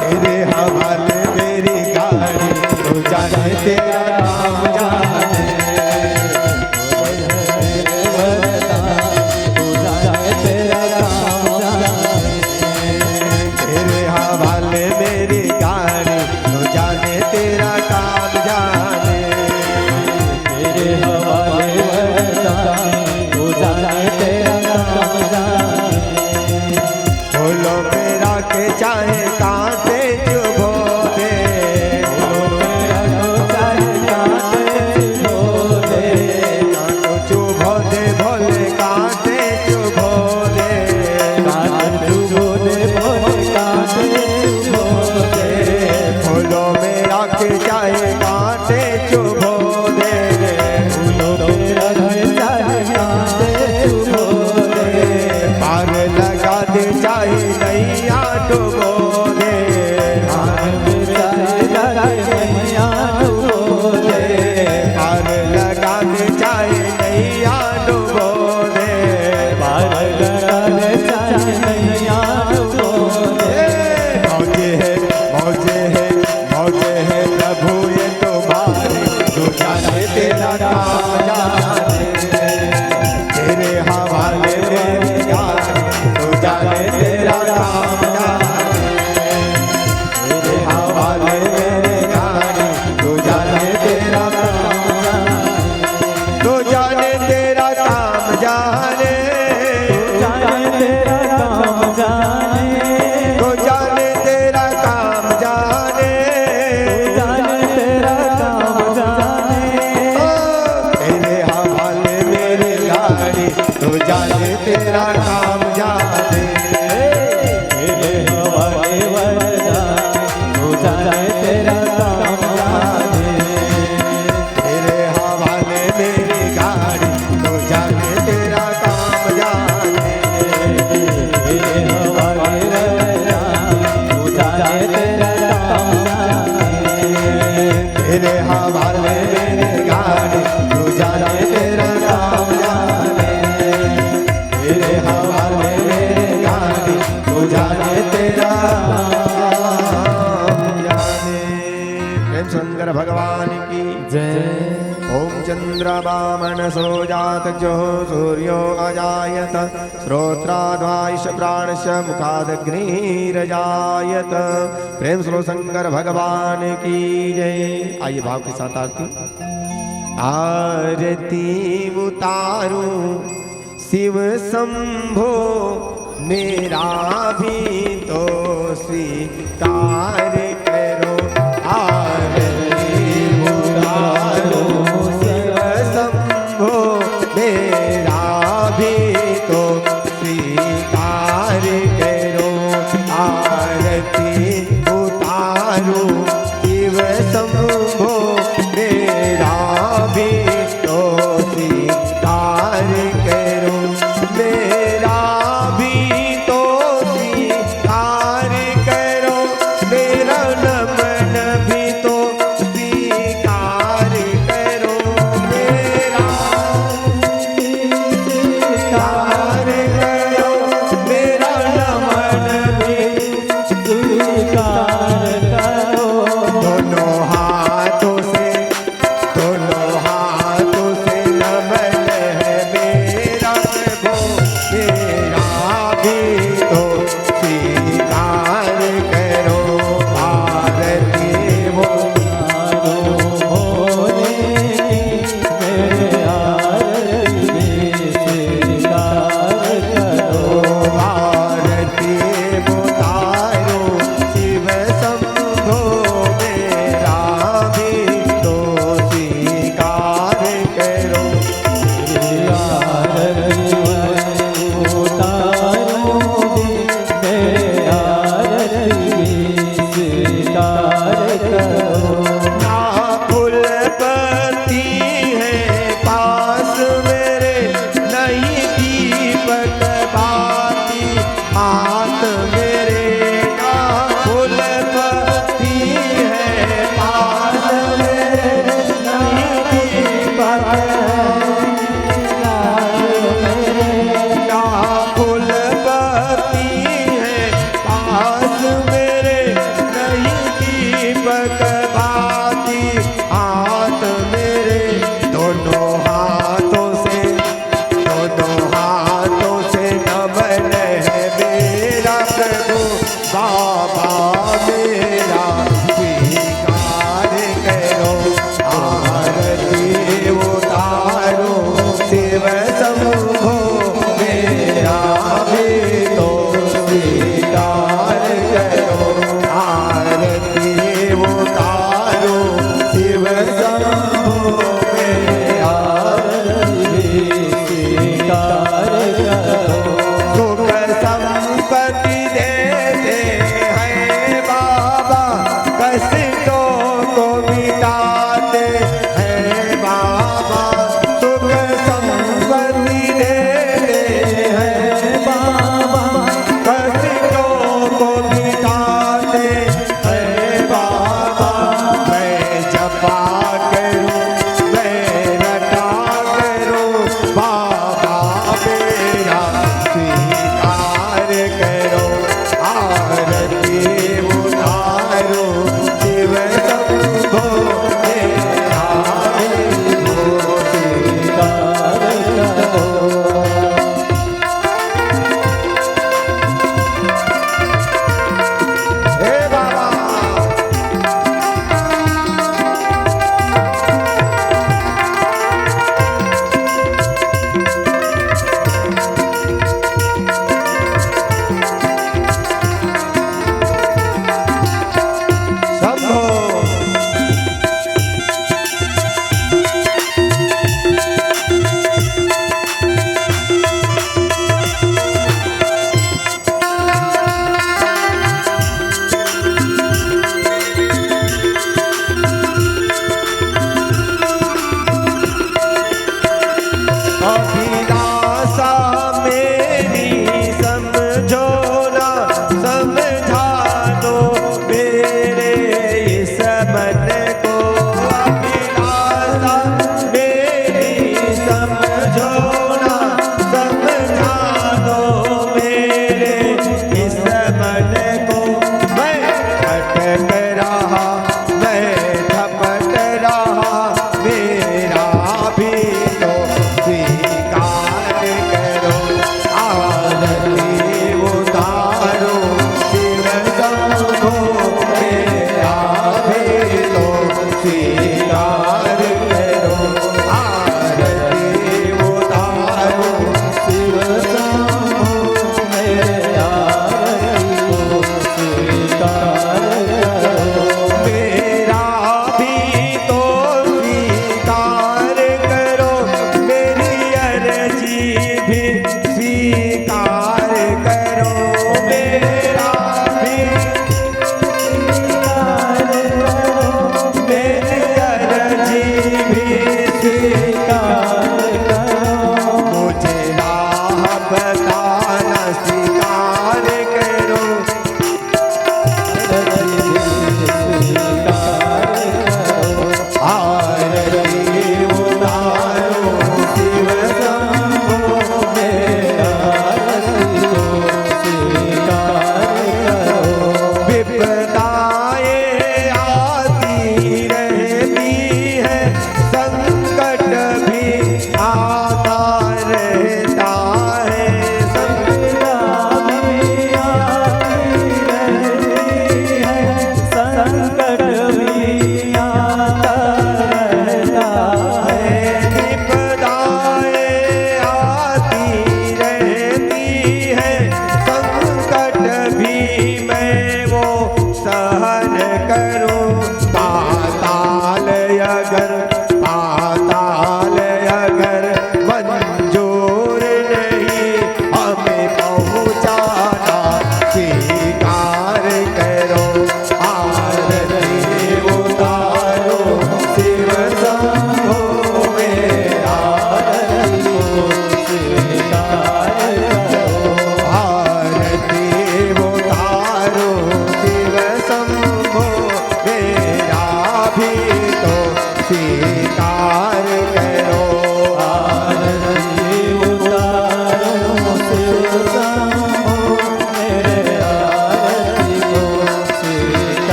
तेरे हवाले मेरी गाड़ी तो जाने तेरा काम जाने तेरे हवाले मेरी गाड़ी तो जाने तेरा काम जाने तेरे हवाले तू जाने तेरा काम जाने बोलो मेरा के चाहे कांटे चुभो दे कांटो चुभो दे भोले कांटे चुभो दे बोलो मेरा के चाहे कांटे चुभो दे पार लगा दे चाहे नैया डुबो दे पार लगा दे चाहे नैया डुबो दे मौजे है प्रभु ये तुम्हारे तू जाने तेरा काम जाने तेरे हवाले मेरी गाड़ी तू जाने तेरा काम जाने तेरे हवाले मेरी गाड़ी तू जाने तेरा काम तू जाने तेरा काम जाने तो जाने तेरा काम जाने तेरे हवाले मेरी गाड़ी तो जाने तेरा काम जाने तेरे हवाले तू जाने तेरा काम जाने तेरे हवाले मेरी गाड़ी तो जाने तेरा काम जाने तेरे हवाले तू जाने तेरा काम जाने तेरे हवाले मेरी गाड़ी तू जाने तेरा काम जाने तेरे हवाले मेरी गाड़ी तू जाने तेरा काम जाने। प्रेम शंकर भगवान की जय ओम चंद्रमा मनसो जातजो सूर्यो अजायत श्रोत्राद्वाइश प्राणश मुखादग्निरजायत। प्रेम श्रो शंकर भगवान की जय। आइए भाव के साथ आरती। आरती उतारूं शिव शंभो मेरा भी तो स्वीकार करो। आरती उतारो शिव शंभो, मेरा भी तो स्वीकार करो। आरती उतारो शिव शंभो, मेरा भी तो स्वीकार करो। मेरा भी तो स्वीकार करो, मेरा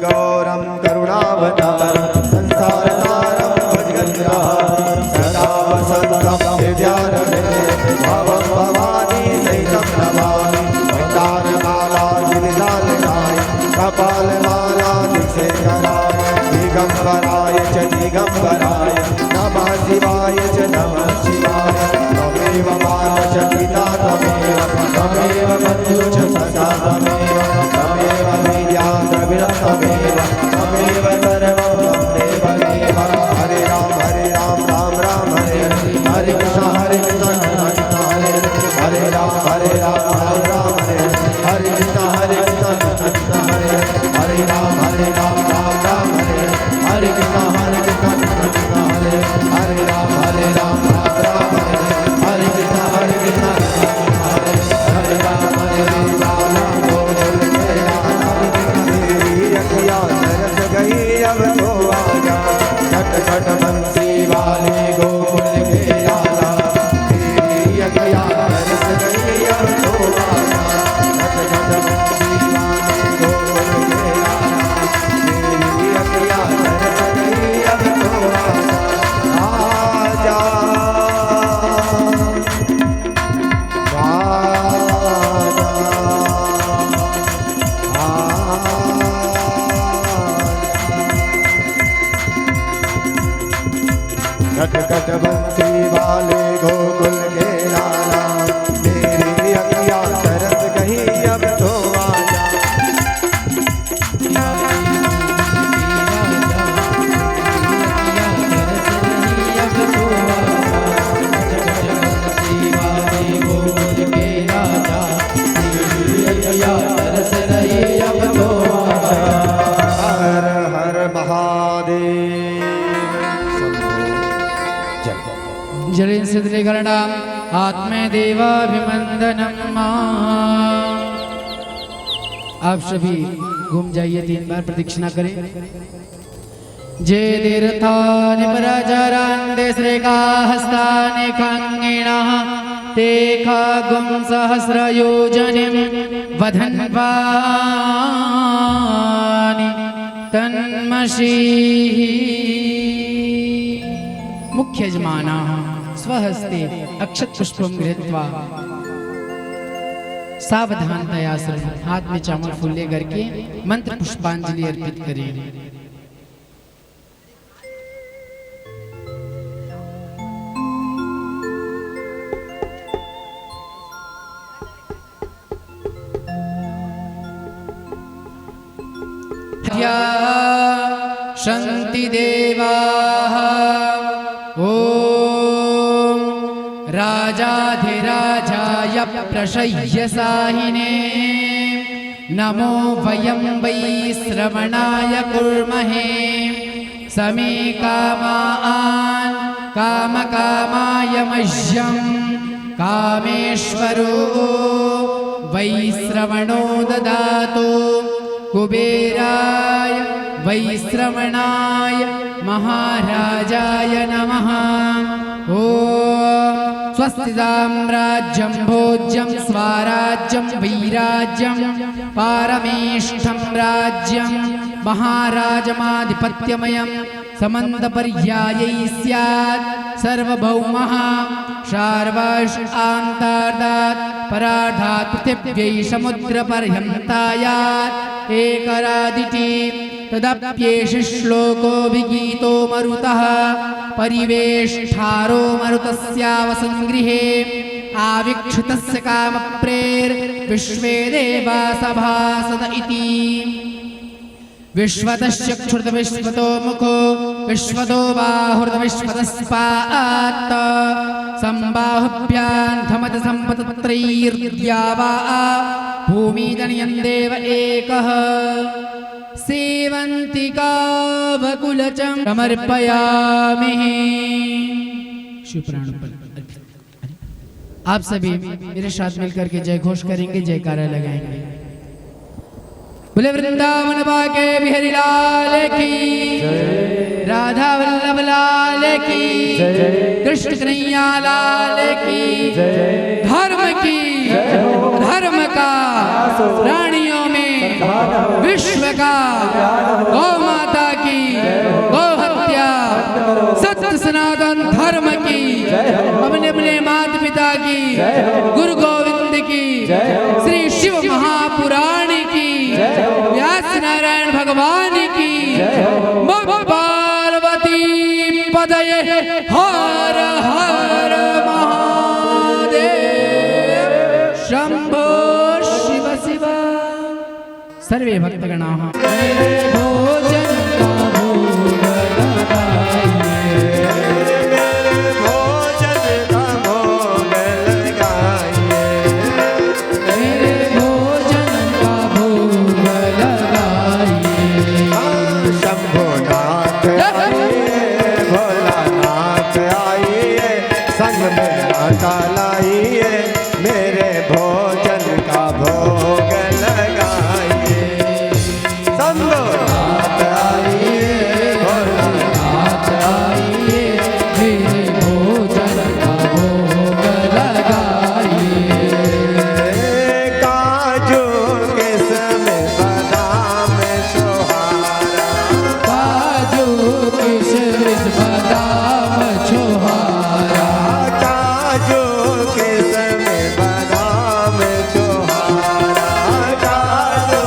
गौरम करुणावतारम संसारसारम भजगंधरम सदा वसंतम हृदयारणे भवं भवानी सहितं नमामि मंदारमाला जिविदालनाय कपालमाला दिक्षेकराय दिगंबराय च दिगंबराय नमः शिवाय च नमः शिवाय त्वमेव माता च पिता त्वमेव त्वमेव बन्धु च सखा त्वमेव त्वमेव विद्या द्रविणं त्वमेव त्वमेव सर्वं त्वमेव देव हरे राम राम राम हरे हरे कृष्ण कृष्ण हरे हरे राम राम हरे हरे कृष्ण कृष्ण हरे हरे राम राम हरे हरे कृष्ण कृष्ण हरे हरे राम राम राम हरे हरे कृष्ण कृष्ण हरे हरे राम राम गोकुल के राधा तेरी अखियाँ तरस गई अब तो आजा छठ छठ बंसी वाले गोकुल के राधा तेरी अखियाँ तरस गई अब तो आजा छठ छठ बंसी वाले गोकुल के राधा तेरी अखियाँ तरस गई अब तो आजा खट खट बंसी वाले गोकुल के लाला मेरी अखियाँ तरस गई अब तो आजा हर हर महादेव जलेन सिद्धलेखरणम आत्मे देवाभिवंदनम। आप सभी घूम जाइए, 3 बार प्रदक्षिणा करें। जय तीर्थानि प्रचरन् देश्रेका हस्तानि खङ्गिणः ते खागुं सहस्रयोजनिं वधन्वानि तन्मषीः। मुख्य यजमानः स्वहस्ते अक्षत पुष्पं गृहीत्वा सावधानतया हाथ में चावल फूल लेकर के मंत्र पुष्पांजलि अर्पित करें। शन्ति देवाः ॐ राजाधिराजाय प्रशय्य साहिने नमो वयं वै श्रवणाय कुर्महे समे कामान् कामकामाय मह्यं कामेश्वरो वै श्रवणो ददातु कुबेराय वैश्रवणाय महाराजाय नमः। ॐ स्वस्ति साम्राज्यं भोज्यं स्वाराज्यं वैराज्यं पारमेष्ठं राज्यं महाराजमाधिपत्यमयं समन्तपर्यायै स्यात् सर्वभौमः शार्वाशान्तार्धात् परार्धात् पृथिव्यै समुद्रपर्यन्तायात् एकरादिति तदप्येष श्लोको विगीतो मरुतः परिवेष्ठारो मरुतस्यावसंगृहे आविक्षितस्य कामप्रेर्विश्वे देवा सभासद इति। विश्वतश्चक्षुर्द विश्वतो मुखो विश्वतो बाहुर्दविश्वतस्पात् संबाहुभ्यान्धमत सम्पतत्रैर्द्या वा भूमिजनयन् देव एकः सेवन्तिकावकुलचं समर्पयामि। शिवपुराण आप सभी मेरे साथ मिलकर के जय घोष करेंगे, जयकारा लगाएंगे। बोले वृंदावन बाके बिहारी लाल की, राधा वल्लभ लाल की, कृष्ण कन्हैया लाल की, धर्म की, धर्म का रानियों में विश्व का गौ माता की गौ हत्या सत्य सनातन धर्म की अपने अपने माता पिता की गुरु गोविंद की श्री शिव महापुराण की व्यास नारायण भगवान की पार्वती पदये हर हर महादेव शंभो शिव शिव। सर्वे भक्तगणाः भोजन का भोग लगाइए, भोजन का भोग लगाइए, मेरे भोजन का भोग लगाइए। शंभुनाथ आइए, भोलानाथ आइए, संग में माता लाइए, मेरे भोजन का भोग लगाइए। शंभुनाथ आइए, भोलानाथ आइए, मेरे भोजन का भोग लगाइए। काजू किस्मिस बादाम छोहारा, काजू किशमिश बादाम छोहारा, काजू किस्मिस बादाम छोहारा, काजू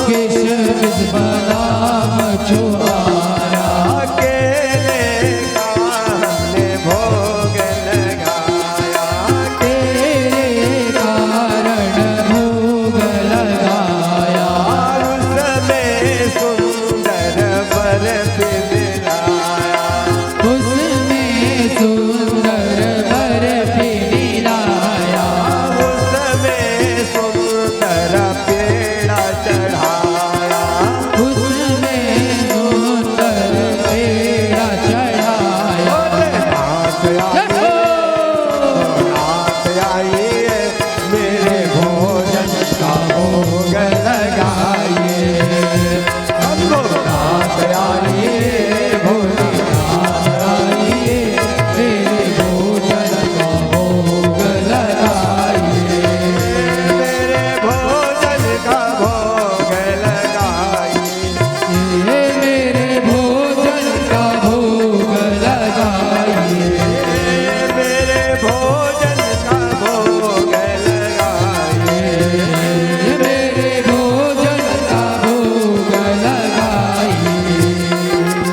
किशमिश बादाम छोहारा, केले का हमने भोग लगाया, तेरे कारण भोग लगाया। उसमें सुंदर बर्फ मिलाया, उसमें सुंदर बर्फ मिलाया, उसमें सुंदर पेड़ा चढ़ाया, उसमें सुंदर पेड़ा चढ़ाया। नाथ आइए, नाथ आइए, मेरे भोजन का भोग लगाइए। हमको नाथ आइए, भोलेनाथ आइए, मेरे भोजन का भोग लगाइए। मेरे भोजन का भोग लगाइए। ये मेरे भोजन का भोग लगाइए। मेरे भोजन का भोग लगाइए। ये मेरे भोजन का भोग लगाइए।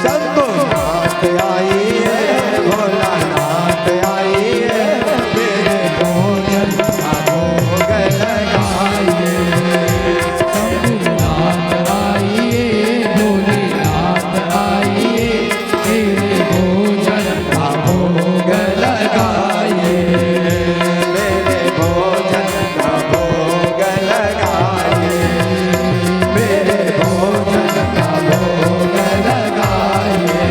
शंभुनाथ आइए, भोलानाथ आइए, मेरे भोजन का भोग लगाइए। शंभुनाथ आइए, भोलेनाथ आइए, मेरे भोजन का भोग लगाइए। मेरे भोजन का भोग लगाइए। मेरे भोजन का भोग लगाइए।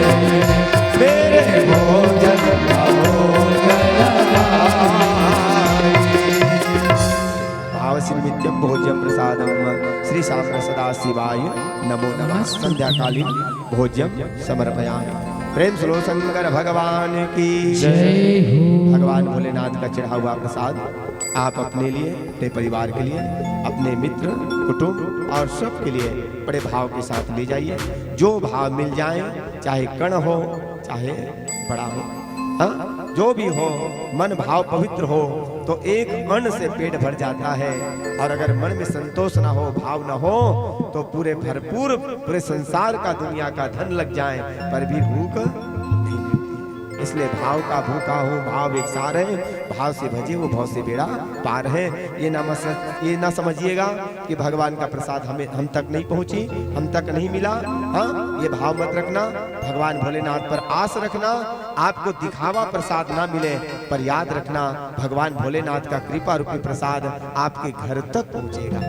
मेरे भोजन का भोग लगाइए। भावस्य निमित्तं भोज्यं प्रसादं श्री शास्त्र सदाशिवाय नमो नमः। संध्याकालीन भोज्यं समर्पयामि। प्रेम स्लो शंकर भगवान की जय हो। भगवान भोलेनाथ का चढ़ा हुआ प्रसाद आप अपने लिए, अपने परिवार के लिए, अपने मित्र कुटुंब और सब के लिए बड़े भाव के साथ ले जाइए। जो भाव मिल जाए, चाहे कण हो चाहे बड़ा हो, हाँ? जो भी हो, मन भाव पवित्र हो तो एक अन्न से पेट भर जाता है। और अगर मन में संतोष ना हो, भाव ना हो, तो पूरे भरपूर पूरे संसार का दुनिया का धन लग जाए पर भी भूख नहीं मिलती। इसलिए भाव का भूखा हूँ, भाव एक सार है, भाव से भजे वो भाव से बेड़ा पार है। ये ना समझिएगा कि भगवान का प्रसाद हम तक नहीं पहुँची, हम तक नहीं मिला। हाँ, ये भाव मत रखना। भगवान भोलेनाथ पर आस रखना। आपको दिखावा प्रसाद ना मिले, पर याद रखना भगवान भोलेनाथ का कृपा रूपी प्रसाद आपके घर तक पहुँचेगा।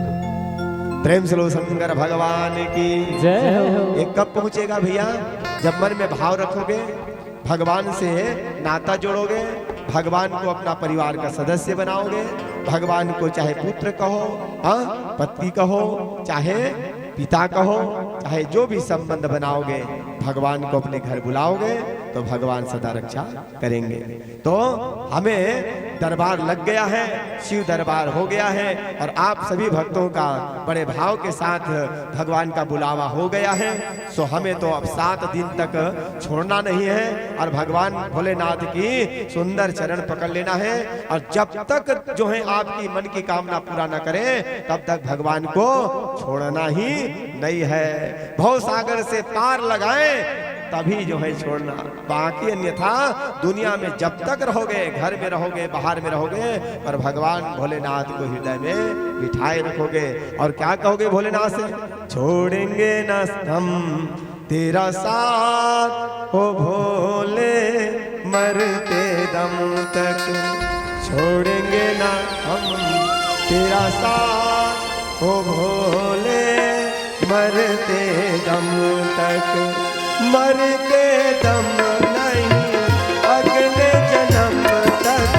प्रेम से लो शंकर भगवान की जय हो। ये कब पहुँचेगा भैया? जब मन में भाव रखोगे, भगवान से नाता जोड़ोगे, भगवान को अपना परिवार का सदस्य बनाओगे, भगवान को चाहे पुत्र कहो, हाँ, पति कहो, चाहे पिता कहो, चाहे जो भी संबंध बनाओगे, भगवान को अपने घर बुलाओगे तो भगवान सदा रक्षा करेंगे। तो हमें दरबार लग गया है, शिव दरबार हो गया है और आप सभी भक्तों का बड़े भाव के साथ भगवान का बुलावा हो गया है। सो हमें तो अब 7 दिन तक छोड़ना नहीं है और भगवान भोलेनाथ की सुंदर चरण पकड़ लेना है। और जब तक जो है आपकी मन की कामना पूरा न करें तब तक भगवान को छोड़ना ही नहीं है। भव सागर से पार लगाएं तभी जो है छोड़ना, बाकी अन्यथा दुनिया में जब तक रहोगे, घर में रहोगे, बाहर में रहोगे, पर भगवान भोलेनाथ को हृदय में बिठाए रखोगे। और क्या कहोगे भोलेनाथ से? छोड़ेंगे न हम तेरा साथ ओ भोले मरते दम तक, छोड़ेंगे न हम तेरा साथ ओ भोले मरते दम तक, मरते दम नहीं अगले जन्म तक,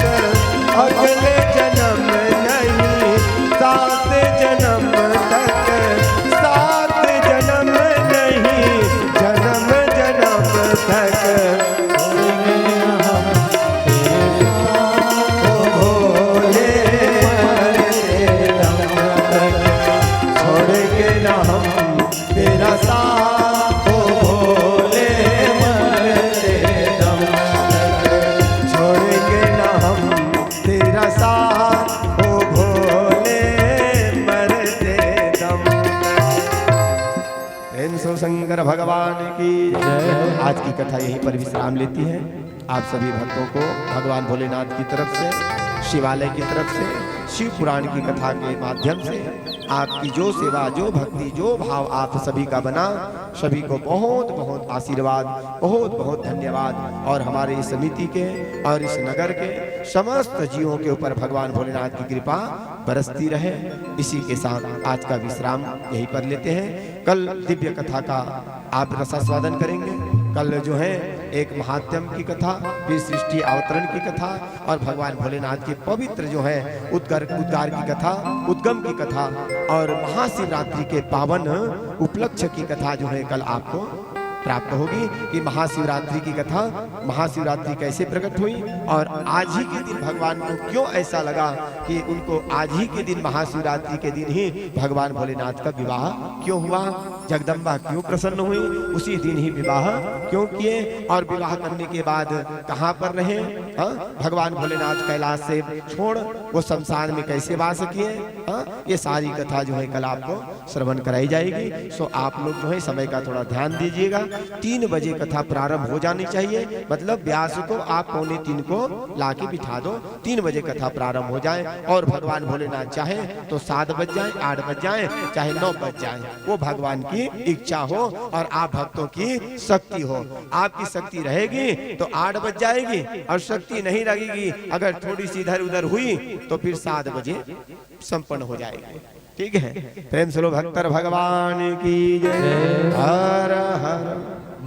अगले जन्म नहीं 7 जन्म तक, 7 जन्म नहीं जन्म जन्म तक, भोले मरते दम तक, छोड़ेंगे ना हम तेरा साथ, शंकर भगवान की जय। आज की कथा यहीं पर विश्राम लेती है। आप सभी भक्तों को भगवान भोलेनाथ की तरफ से, शिवालय की तरफ से, शिव पुराण की कथा के माध्यम से आपकी जो सेवा, जो भक्ति, जो भाव आप सभी का बना, सभी को बहुत बहुत आशीर्वाद, बहुत बहुत धन्यवाद। और हमारे इस समिति के और इस नगर के समस्त जीवों के ऊपर भगवान भोलेनाथ की कृपा बरसती रहे। इसी के साथ आज का विश्राम यहीं पर लेते हैं। कल दिव्य कथा का आप रसास्वादन करेंगे। कल जो है एक महात्म की कथा, फिर सृष्टि अवतरण की कथा और भगवान भोलेनाथ की पवित्र जो है उद्गार की कथा, उद्गम की कथा और महाशिवरात्रि के पावन उपलक्ष्य की कथा जो है कल आपको प्राप्त होगी। कि महाशिवरात्रि की कथा, महाशिवरात्रि कैसे प्रकट हुई और आज ही के दिन भगवान को क्यों ऐसा लगा कि उनको आज ही के दिन, महाशिवरात्रि के दिन ही भगवान भोलेनाथ का विवाह क्यों हुआ, जगदम्बा क्यों प्रसन्न हुई, उसी दिन ही विवाह क्यों किए और विवाह करने के बाद कहाँ पर रहे, भगवान भोलेनाथ कैलाश से छोड़ वो शमशान में कैसे वास किए, ये सारी कथा जो है कल आपको श्रवण कराई जाएगी। सो आप लोग जो है समय का थोड़ा ध्यान दीजिएगा। 3 बजे कथा प्रारंभ हो जानी चाहिए, मतलब व्यास को आप 2:45 को लाके बिठा दो, 3 बजे कथा प्रारंभ हो जाए। और भगवान भोलेनाथ चाहे तो 7 बज जाए, 8 बज जाए, चाहे 9 बज जाए, वो भगवान की इच्छा हो और आप भक्तों की शक्ति हो। आपकी शक्ति रहेगी तो 8 बज जाएगी और शक्ति नहीं लगेगी, अगर थोड़ी सी इधर उधर हुई तो फिर 7 बजे संपन्न हो जाएगी। ठीक है, प्रेम से लो भक्तर भगवान की जय। हर हर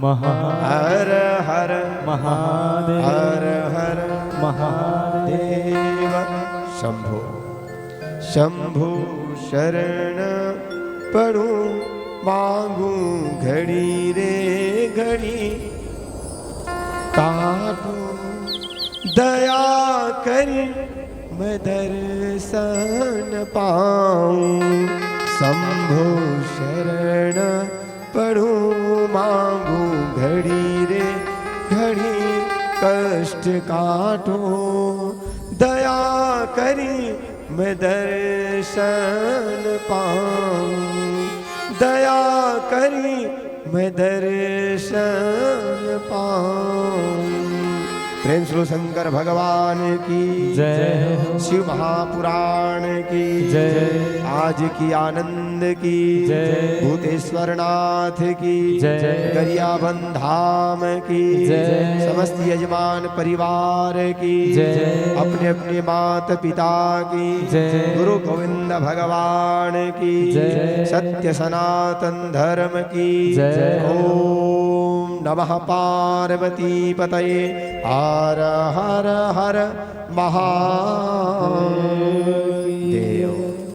हर हर महादेव, हर हर महादेव। शंभो शंभु शरण पड़ू, मांगू घड़ी रे घड़ी, काटू दया करी मैं दर्शन पाऊं। शंभो शरण पढ़ू, मांगू घड़ी रे घड़ी, कष्ट काटो दया करी मैं दर्शन पाऊं। दया करी मैं दर्शन पाऊं। प्रेम श्री शंकर भगवान की जय। शिव महापुराण की जय। आज की आनंद की जय। भूतेश्वर नाथ की जय। गरियाबंध धाम की जय। समस्त यजमान परिवार की जय। अपने अपने माता पिता की जय। गुरु गोविंद भगवान की जय। सत्य सनातन धर्म की जय। ओम नमः पार्वती पतये। हर हर हर महादेव।